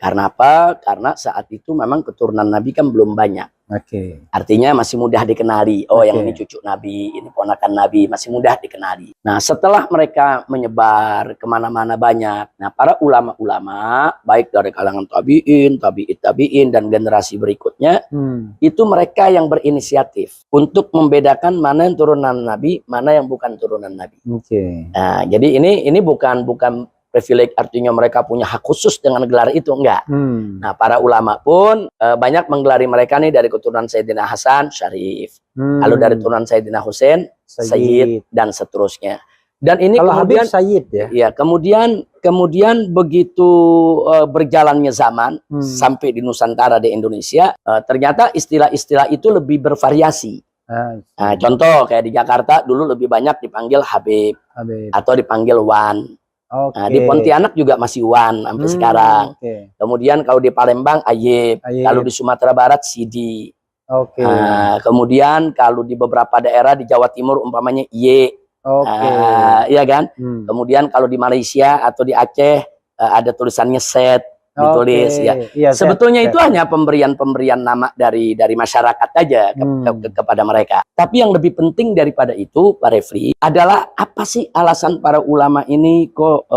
B: Karena apa? Karena saat itu memang keturunan Nabi kan belum banyak. Artinya masih mudah dikenali. Oh, yang ini cucu Nabi, ini ponakan Nabi, masih mudah dikenali. Nah, setelah mereka menyebar kemana-mana banyak, nah para ulama-ulama, baik dari kalangan tabi'in, dan generasi berikutnya, itu mereka yang berinisiatif untuk membedakan mana yang turunan Nabi, mana yang bukan turunan Nabi. Nah, jadi ini bukan privilege artinya mereka punya hak khusus dengan gelar itu, enggak. Nah, para ulama pun banyak menggelari mereka nih dari keturunan Sayyidina Hasan, Syarif. Lalu dari keturunan Sayyidina Husain, Sayyid, dan seterusnya. Dan ini
A: kalau
B: kemudian
A: Habib Sayyid ya.
B: Ya, kemudian begitu berjalannya zaman sampai di Nusantara di Indonesia, ternyata istilah-istilah itu lebih bervariasi. Nah, contoh kayak di Jakarta dulu lebih banyak dipanggil Habib. Atau dipanggil Wan. Nah, di Pontianak juga masih Wan sampai sekarang. Kemudian kalau di Palembang Ayib. Kalau di Sumatera Barat Sidi. Kemudian kalau di beberapa daerah di Jawa Timur umpamanya Ye. Iya kan? Kemudian kalau di Malaysia atau di Aceh ada tulisannya Set. Ditulis ya. Sebetulnya itu hanya pemberian nama dari masyarakat aja kepada mereka. Tapi yang lebih penting daripada itu, Pak Refli, adalah apa sih alasan para ulama ini kok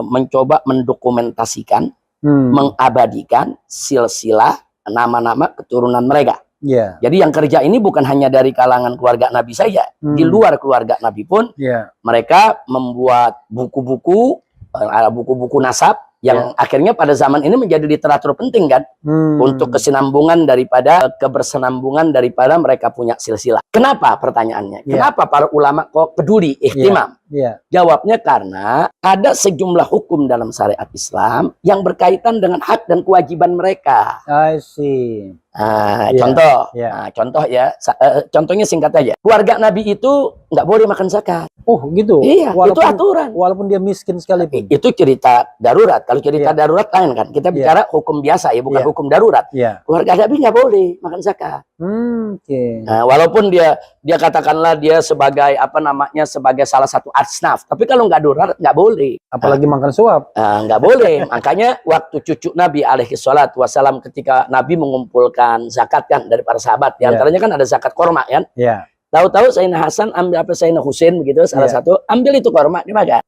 B: mencoba mendokumentasikan, mengabadikan silsilah nama-nama keturunan mereka. Jadi yang kerja ini bukan hanya dari kalangan keluarga Nabi saja, di luar keluarga Nabi pun mereka membuat buku-buku nasab yang akhirnya pada zaman ini menjadi literatur penting kan untuk kesinambungan daripada kebersenambungan daripada mereka punya silsilah. Kenapa pertanyaannya? Kenapa para ulama kok peduli, ihtimam? Jawabnya karena ada sejumlah hukum dalam syariat Islam yang berkaitan dengan hak dan kewajiban mereka.
A: I see.
B: Contohnya singkat aja. Keluarga Nabi itu nggak boleh makan zakat.
A: Oh gitu.
B: Iya, itu aturan.
A: Walaupun dia miskin sekalipun.
B: Itu cerita darurat. Kalau cerita darurat lain kan. Kita bicara hukum biasa ya, bukan hukum darurat. Keluarga Nabi nggak boleh makan zakat. Nah, walaupun dia katakanlah dia sebagai sebagai salah satu asnaf. Tapi kalau nggak darurat nggak boleh.
A: Apalagi makan suap.
B: Nggak boleh. Makanya waktu cucu Nabi alaihi salatu wassalam ketika Nabi mengumpulkan zakat kan dari para sahabat. Di antaranya kan ada zakat korma kan. Tahu-tahu Sayyidina Hasan ambil Sayyidina Husain begitu salah satu ambil itu korma dimakan.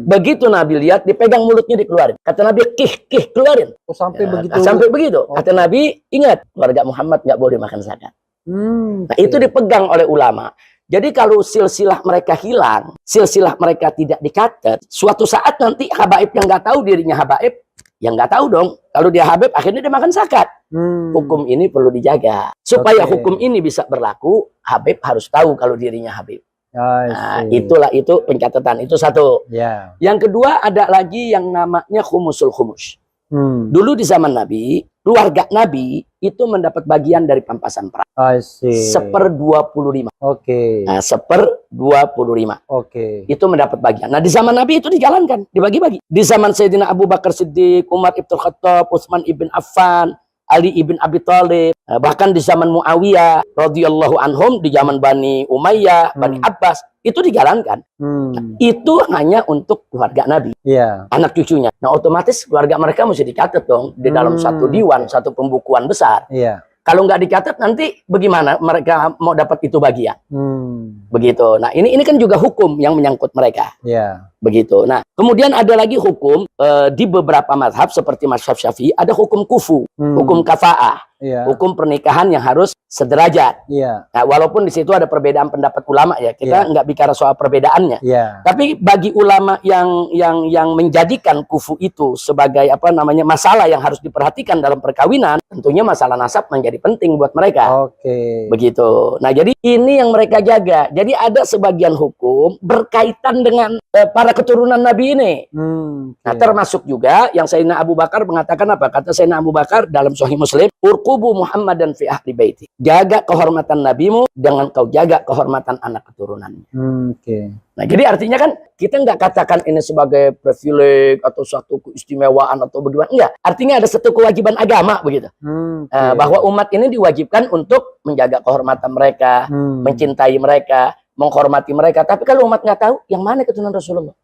B: Begitu Nabi lihat dipegang mulutnya dikeluarin. Kata Nabi kih keluarin.
A: Sampai begitu.
B: Sampai begitu. Kata Nabi ingat keluarga Muhammad nggak boleh makan zakat. Nah, itu dipegang oleh ulama. Jadi kalau silsilah mereka hilang, silsilah mereka tidak dicatat, suatu saat nanti habaib yang nggak tahu dirinya habaib, yang nggak tahu dong. Kalau dia habib akhirnya dia makan zakat. Hukum ini perlu dijaga. Supaya hukum ini bisa berlaku, habib harus tahu kalau dirinya habib. Nah, itu pencatatan. Itu satu. Yang kedua ada lagi yang namanya khumusul khumus. Dulu di zaman Nabi, keluarga Nabi itu mendapat bagian dari pampasan perang. 1/25. Nah, 1/25. Itu mendapat bagian. Nah, di zaman Nabi itu dijalankan, dibagi-bagi. Di zaman Sayyidina Abu Bakar Siddiq, Umar ibn Khattab, Utsman ibn Affan, Ali ibn Abi Thalib, bahkan di zaman Muawiyah radhiyallahu anhum, di zaman Bani Umayyah, Bani Abbas, itu dijalankan. Nah, itu hanya untuk keluarga Nabi, anak cucunya. Nah, otomatis keluarga mereka mesti dicatat dong di dalam satu diwan, satu pembukuan besar. Kalau nggak dicatat nanti bagaimana mereka mau dapat itu bagian? Begitu. Nah, ini kan juga hukum yang menyangkut mereka. Begitu. Nah, kemudian ada lagi hukum di beberapa mazhab seperti mazhab Syafi'i ada hukum kufu, hukum kafa'ah, hukum pernikahan yang harus sederajat. Nah, walaupun di situ ada perbedaan pendapat ulama ya, kita nggak bicara soal perbedaannya. Tapi bagi ulama yang menjadikan kufu itu sebagai masalah yang harus diperhatikan dalam perkawinan, tentunya masalah nasab menjadi penting buat mereka. Begitu. Nah, jadi ini yang mereka jaga. Jadi ada sebagian hukum berkaitan dengan para keturunan Nabi ini. Nah, termasuk juga yang Sayyidina Abu Bakar mengatakan apa? Kata Sayyidina Abu Bakar dalam Sahih Muslim, urqubu Muhammadan fi ahli baiti. Jaga kehormatan nabimu dengan kau jaga kehormatan anak keturunannya. Nah, jadi artinya kan kita nggak katakan ini sebagai privilege atau suatu keistimewaan atau bagaimana. Enggak. Artinya ada satu kewajiban agama begitu. Bahwa umat ini diwajibkan untuk menjaga kehormatan mereka, mencintai mereka, menghormati mereka. Tapi kalau umat nggak tahu, yang mana keturunan Rasulullah?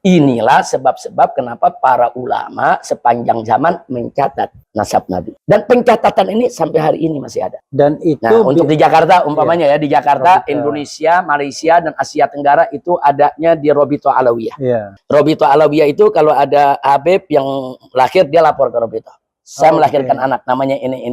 B: Inilah sebab-sebab kenapa para ulama sepanjang zaman mencatat nasab Nabi. Dan pencatatan ini sampai hari ini masih ada.
A: Dan itu
B: untuk di Jakarta umpamanya di Jakarta, Indonesia, Malaysia dan Asia Tenggara itu adanya di Robito Alawiyah. Robito Alawiyah itu kalau ada habib yang lahir dia lapor ke Robito. saya melahirkan anak namanya ini.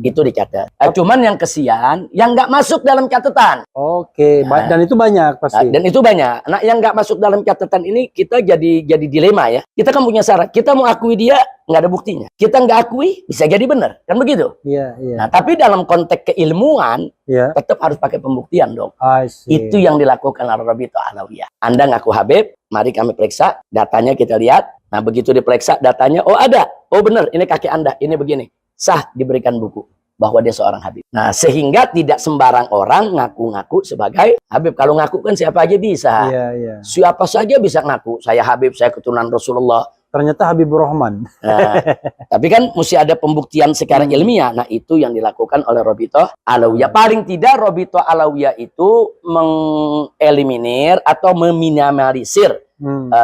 B: Itu dicatat. Cuman yang kesian yang nggak masuk dalam catatan.
A: Nah, dan itu banyak pasti.
B: Dan itu banyak. Nah, yang nggak masuk dalam catatan ini kita jadi dilema ya. Kita kan punya syarat. Kita mau akui dia nggak ada buktinya. Kita nggak akui bisa jadi benar, kan begitu?
A: Iya.
B: Nah, tapi dalam konteks keilmuan tetap harus pakai pembuktian dong. Itu yang dilakukan oleh Rabito Alawiyah. Anda ngaku Habib, mari kami periksa datanya, kita lihat. Nah, begitu diperiksa datanya, oh ada, oh benar, ini kakek Anda, ini begini, sah, diberikan buku bahwa dia seorang Habib. Nah, sehingga tidak sembarang orang ngaku-ngaku sebagai Habib. Kalau ngaku kan siapa aja bisa. Siapa saja bisa ngaku, saya Habib, saya keturunan Rasulullah.
A: Ternyata Habibur Rahman.
B: Nah, tapi kan mesti ada pembuktian secara ilmiah. Nah, itu yang dilakukan oleh Rabito Alawiyah. Paling tidak Rabito Alawiyah itu mengeliminir atau meminimalisir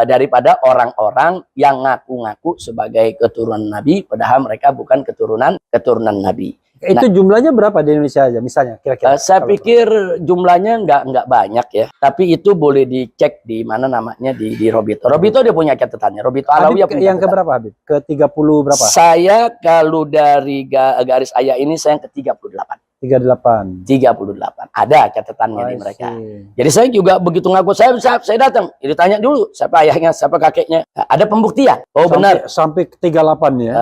B: daripada orang-orang yang ngaku-ngaku sebagai keturunan Nabi, padahal mereka bukan keturunan Nabi.
A: Itu jumlahnya berapa di Indonesia aja misalnya kira-kira?
B: Saya pikir jumlahnya nggak banyak ya, tapi itu boleh dicek di mana namanya di Robito. Robito dia punya catatannya. Robito Alawiyah punya
A: yang keberapa Habib? Ke 30 berapa?
B: Saya kalau dari garis ayah ini saya yang ke 38.
A: 38.
B: Ada catatannya di mereka. Jadi saya juga begitu ngaku saya datang, ditanya dulu siapa ayahnya, siapa kakeknya. Ada pembuktian. Oh benar.
A: Sampai ke 38 ya?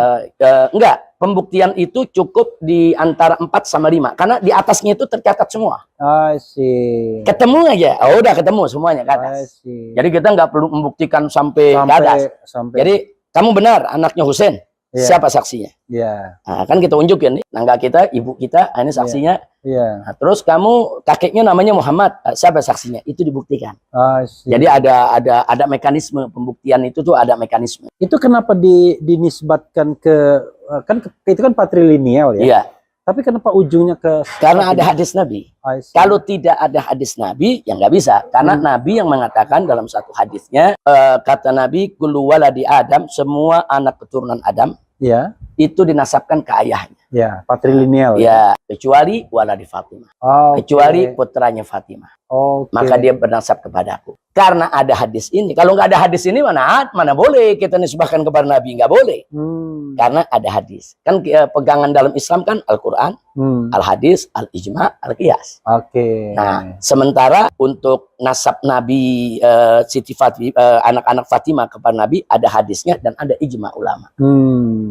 B: Enggak. Pembuktian itu cukup di antara 4 sama 5 karena di atasnya itu tercatat semua. Ketemu aja, oh udah ketemu semuanya ke atas. Jadi kita nggak perlu membuktikan sampai ke atas. Jadi kamu benar anaknya Husain. Siapa saksinya? Nah, kan kita unjukin nih, nangga kita, ibu kita, ini saksinya. Nah, terus kamu kakeknya namanya Muhammad, siapa saksinya? Itu dibuktikan. Jadi ada mekanisme pembuktian itu tuh ada mekanisme.
A: Itu kenapa dinisbatkan kan itu kan patrilineal ya? Iya. Tapi kenapa ujungnya ke?
B: Karena ada hadis Nabi. Kalau tidak ada hadis Nabi, ya nggak bisa. Karena Nabi yang mengatakan dalam satu hadisnya, kata Nabi, kullu waladi Adam, semua anak keturunan Adam, itu dinasabkan ke ayahnya.
A: Patrilineal.
B: Kecuali waladi Fatimah. Kecuali putranya Fatimah. Maka dia bernasab kepadaku. Karena ada hadis ini. Kalau nggak ada hadis ini mana boleh kita nisbahkan kepada Nabi, nggak boleh. Karena ada hadis. Kan pegangan dalam Islam kan Al-Quran, Al-Hadis, Al-Ijma, Al-Qiyas. Nah, sementara untuk nasab Nabi Siti Fatimah, anak-anak Fatimah kepada Nabi ada hadisnya dan ada ijma ulama.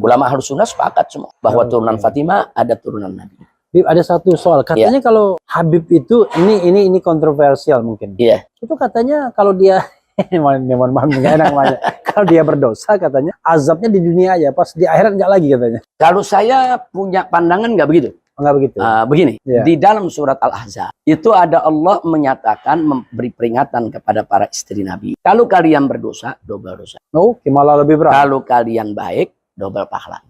B: Ulama Ahlus Sunnah sepakat semua bahwa turunan Fatimah ada turunan Nabi.
A: Ada satu soal, katanya kalau Habib itu ini kontroversial mungkin. Itu katanya kalau dia mohon maaf nggak enak banyak. Kalau dia berdosa katanya azabnya di dunia aja, pas di akhirat nggak lagi katanya.
B: Kalau saya punya pandangan nggak begitu.
A: Nggak begitu.
B: Begini, di dalam surat Al-Ahzab itu ada Allah menyatakan memberi peringatan kepada para istri Nabi. Kalau kalian berdosa, double dosa.
A: Malah lebih berat.
B: Kalau kalian baik, double pahala.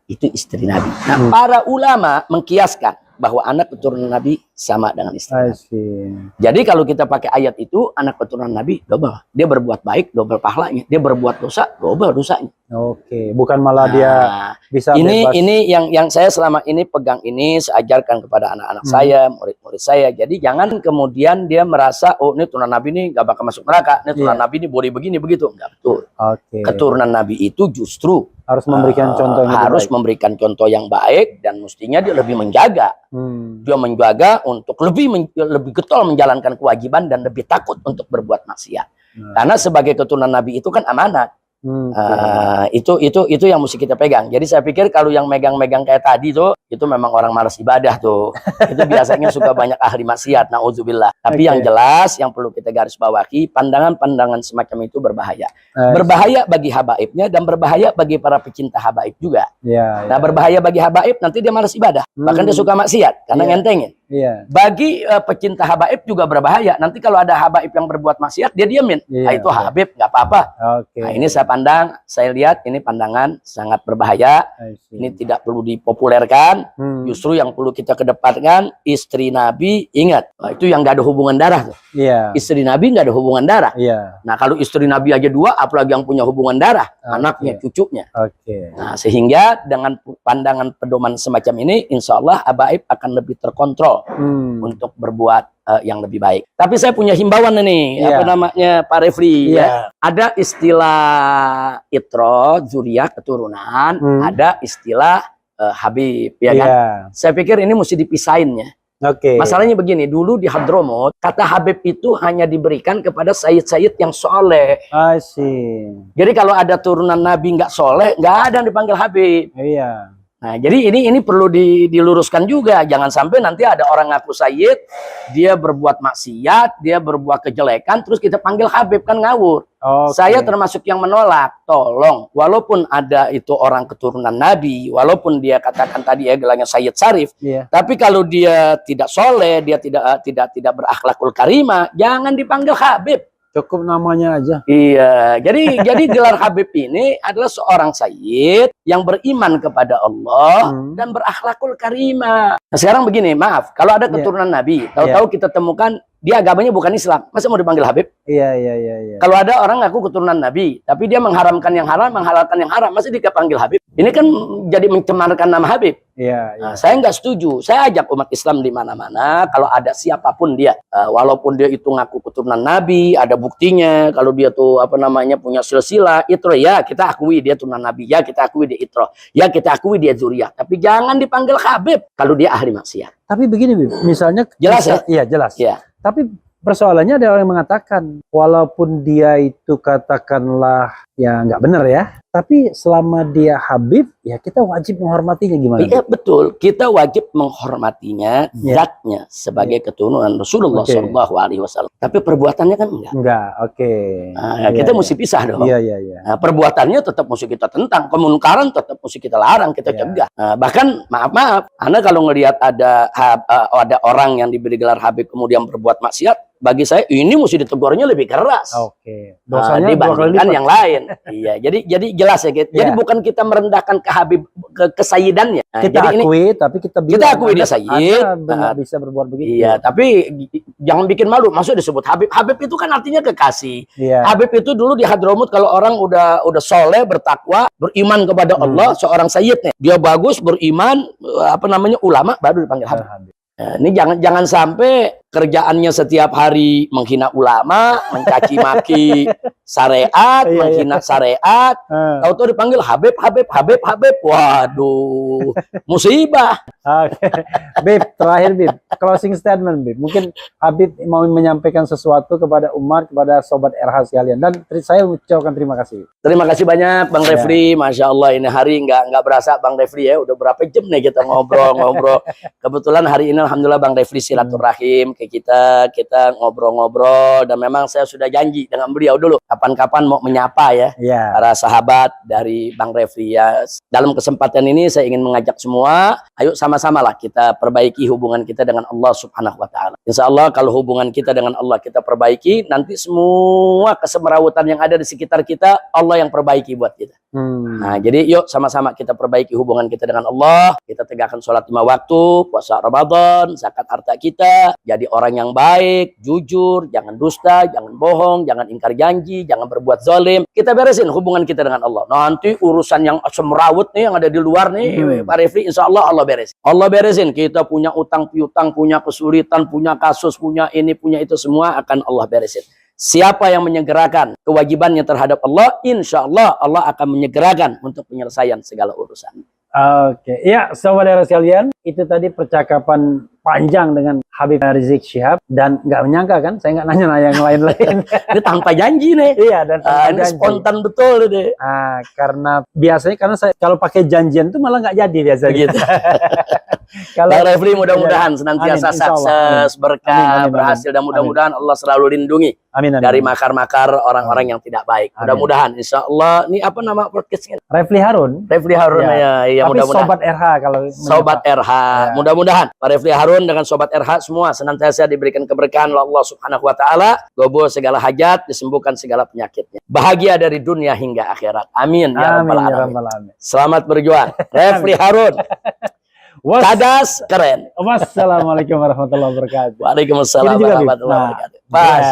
B: Itu istri Nabi. Nah, para ulama mengkiaskan bahwa anak keturunan Nabi sama dengan istri Nabi. Jadi kalau kita pakai ayat itu, anak keturunan Nabi double. Dia berbuat baik, double pahalanya. Dia berbuat dosa, double dosanya.
A: Bukan malah dia bisa
B: bebas. Ini yang saya selama ini pegang ini, saya ajarkan kepada anak-anak saya, murid-murid saya. Jadi jangan kemudian dia merasa, oh ini turunan Nabi ini gak bakal masuk neraka, ini turunan Nabi ini boleh begini begitu. Enggak betul. Keturunan Nabi itu justru
A: harus memberikan
B: contoh yang baik dan mestinya dia lebih menjaga. Dia menjaga untuk lebih getol menjalankan kewajiban dan lebih takut untuk berbuat maksiat. Karena sebagai keturunan Nabi itu kan amanat. Itu yang mesti kita pegang. Jadi saya pikir kalau yang megang-megang kayak tadi tuh, itu memang orang malas ibadah tuh. Itu biasanya suka banyak ahli maksiat, na'udzubillah. Tapi yang jelas, yang perlu kita garis bawahi, pandangan-pandangan semacam itu berbahaya. Berbahaya bagi habaibnya dan berbahaya bagi para pecinta habaib juga. Nah, berbahaya bagi habaib, nanti dia malas ibadah. Bahkan dia suka maksiat, karena ngentengin. Bagi pecinta habaib juga berbahaya. Nanti kalau ada habaib yang berbuat maksiat, dia diamin. Itu habib, nggak apa-apa. Nah, ini saya pandang, saya lihat ini pandangan sangat berbahaya. Ini tidak perlu dipopulerkan. kedepankan. Justru yang perlu kita kedepankan istri Nabi, ingat, itu yang nggak ada hubungan darah tuh. Istri Nabi nggak ada hubungan darah. Nah kalau istri Nabi aja 2, apalagi yang punya hubungan darah, anaknya, cucunya. Nah sehingga dengan pandangan pedoman semacam ini, insya Allah habaib akan lebih terkontrol untuk berbuat yang lebih baik. Tapi saya punya himbauan nih, apa namanya Pak Refli, ya. Ada istilah itro, zuriyah, keturunan, ada istilah Habib, ya kan? Saya pikir ini mesti dipisahin ya. Masalahnya begini, dulu di Hadramut, kata Habib itu hanya diberikan kepada sayyid-sayyid yang soleh. Jadi kalau ada turunan Nabi nggak soleh, nggak ada yang dipanggil Habib. Nah, jadi ini perlu diluruskan juga. Jangan sampai nanti ada orang ngaku sayyid, dia berbuat maksiat, dia berbuat kejelekan, terus kita panggil Habib, kan ngawur. Saya termasuk yang menolak. Tolong, walaupun ada itu orang keturunan Nabi, walaupun dia katakan tadi ya gelangnya Sayyid Syarif, tapi kalau dia tidak soleh, dia tidak berakhlakul karimah, jangan dipanggil Habib.
A: Cukup namanya aja.
B: Iya, jadi gelar Habib ini adalah seorang sayyid yang beriman kepada Allah dan berakhlakul karimah. Nah, sekarang begini, maaf, kalau ada keturunan Nabi, tahu-tahu kita temukan dia agamanya bukan Islam, masa mau dipanggil Habib? Kalau ada orang ngaku keturunan Nabi, tapi dia mengharamkan yang haram, menghalalkan yang haram, masa dia panggil Habib? Ini kan jadi mencemarkan nama Habib. Nah, saya nggak setuju. Saya ajak umat Islam di mana-mana, kalau ada siapapun dia, walaupun dia itu ngaku keturunan Nabi, ada buktinya, kalau dia tuh apa namanya punya silsilah, itro, ya kita akui dia turunan Nabi, ya kita akui dia itro, ya kita akui dia zuriyah, tapi jangan dipanggil Habib kalau dia ahli maksiat.
A: Tapi begini, Bib, misalnya
B: jelas ya?
A: Iya, jelas. Tapi persoalannya ada orang yang mengatakan, walaupun dia itu katakanlah ya nggak benar ya, tapi selama dia Habib, ya kita wajib menghormatinya, gimana?
B: Iya betul, kita wajib menghormatinya zatnya sebagai keturunan Rasulullah SAW. Tapi perbuatannya kan enggak. Nah, kita mesti pisah dong. Nah, perbuatannya tetap mesti kita tentang, kemunkaran tetap mesti kita larang, kita cegah. Nah, bahkan maaf, Anda kalau ngelihat ada orang yang diberi gelar Habib kemudian berbuat maksiat, bagi saya ini mesti ditegurnya lebih keras. Dosanya dibandingkan yang lain. Iya, jadi jelas ya. Jadi bukan kita merendahkan ke Habib, ke sayyidannya. Nah,
A: kita
B: jadi
A: akui, tapi kita bilang,
B: kita akui dia sayyid.
A: Nggak bisa berbuat begitu.
B: Iya, tapi jangan bikin malu. Maksud disebut Habib. Habib itu kan artinya kekasih. Habib itu dulu di Hadramut kalau orang udah soleh, bertakwa, beriman kepada Allah, seorang sayyidnya. Dia bagus, beriman, apa namanya ulama, baru dipanggil Habib. Nah, ini jangan sampai kerjaannya setiap hari menghina ulama, mencaci maki syariat, menghina syariat, tahu-tahu dipanggil Habib. Waduh, musibah.
A: Bib, terakhir Bib, closing statement Bib. Mungkin Habib mau menyampaikan sesuatu kepada umat, kepada sobat RH sekalian, dan saya ucapkan terima kasih.
B: Terima kasih banyak Bang Refli, Masya Allah ini hari nggak berasa Bang Refli ya, udah berapa jam nih kita ngobrol. Kebetulan hari ini alhamdulillah Bang Refli silaturahim ke kita ngobrol-ngobrol, dan memang saya sudah janji dengan beliau dulu kapan-kapan mau menyapa ya para sahabat dari Bang Refli ya. Dalam kesempatan ini saya ingin mengajak semua, ayo sama-sama lah kita perbaiki hubungan kita dengan Allah Subhanahu wa Ta'ala. Insya Allah kalau hubungan kita dengan Allah kita perbaiki, nanti semua kesemrawutan yang ada di sekitar kita Allah yang perbaiki buat kita. Nah, jadi yuk sama-sama kita perbaiki hubungan kita dengan Allah. Kita tegakkan sholat 5 waktu, puasa Ramadan, zakat harta kita, jadi orang yang baik, jujur, jangan dusta, jangan bohong, jangan ingkar janji, jangan berbuat zalim. Kita beresin hubungan kita dengan Allah. Nanti urusan yang semrawut nih yang ada di luar nih, Pak Refli, insya Allah Allah beresin. Allah beresin. Kita punya utang piutang, punya kesulitan, punya kasus, punya ini, punya itu, semua akan Allah beresin. Siapa yang menyegerakan kewajibannya terhadap Allah, insya Allah Allah akan menyegerakan untuk penyelesaian segala urusan.
A: Ya, saudara sekalian, itu tadi percakapan panjang dengan Habib Rizik Syihab, dan nggak menyangka kan, saya nggak nanya yang lain-lain.
B: Ini tanpa janji nih.
A: Iya, dan tanpa
B: ini janji. Spontan betul deh.
A: Karena biasanya saya kalau pakai janjian itu malah nggak jadi biasanya. Gitu.
B: Kalau Refli mudah-mudahan senantiasa sukses, berkah, berhasil, dan mudah-mudahan Allah selalu lindungi dari makar-makar orang-orang yang tidak baik. Mudah-mudahan, insya Allah. Ini apa nama podcastnya?
A: Refli Harun.
B: Refli Harun ya.
A: Tapi
B: mudah-mudahan.
A: Sobat RH kalau
B: Sobat RH. Mudah-mudahan Pak Refli Harun dengan Sobat RH semua senantiasa diberikan keberkahan oleh Allah Subhanahu wa Ta'ala, gobol segala hajat, disembuhkan segala penyakitnya, bahagia dari dunia hingga akhirat. Amin ya rabbal alamin. Selamat berjuang Refli Harun. Cadas, keren.
A: Wassalamualaikum warahmatullahi wabarakatuh.
B: Waalaikumsalam warahmatullahi wabarakatuh. Mas.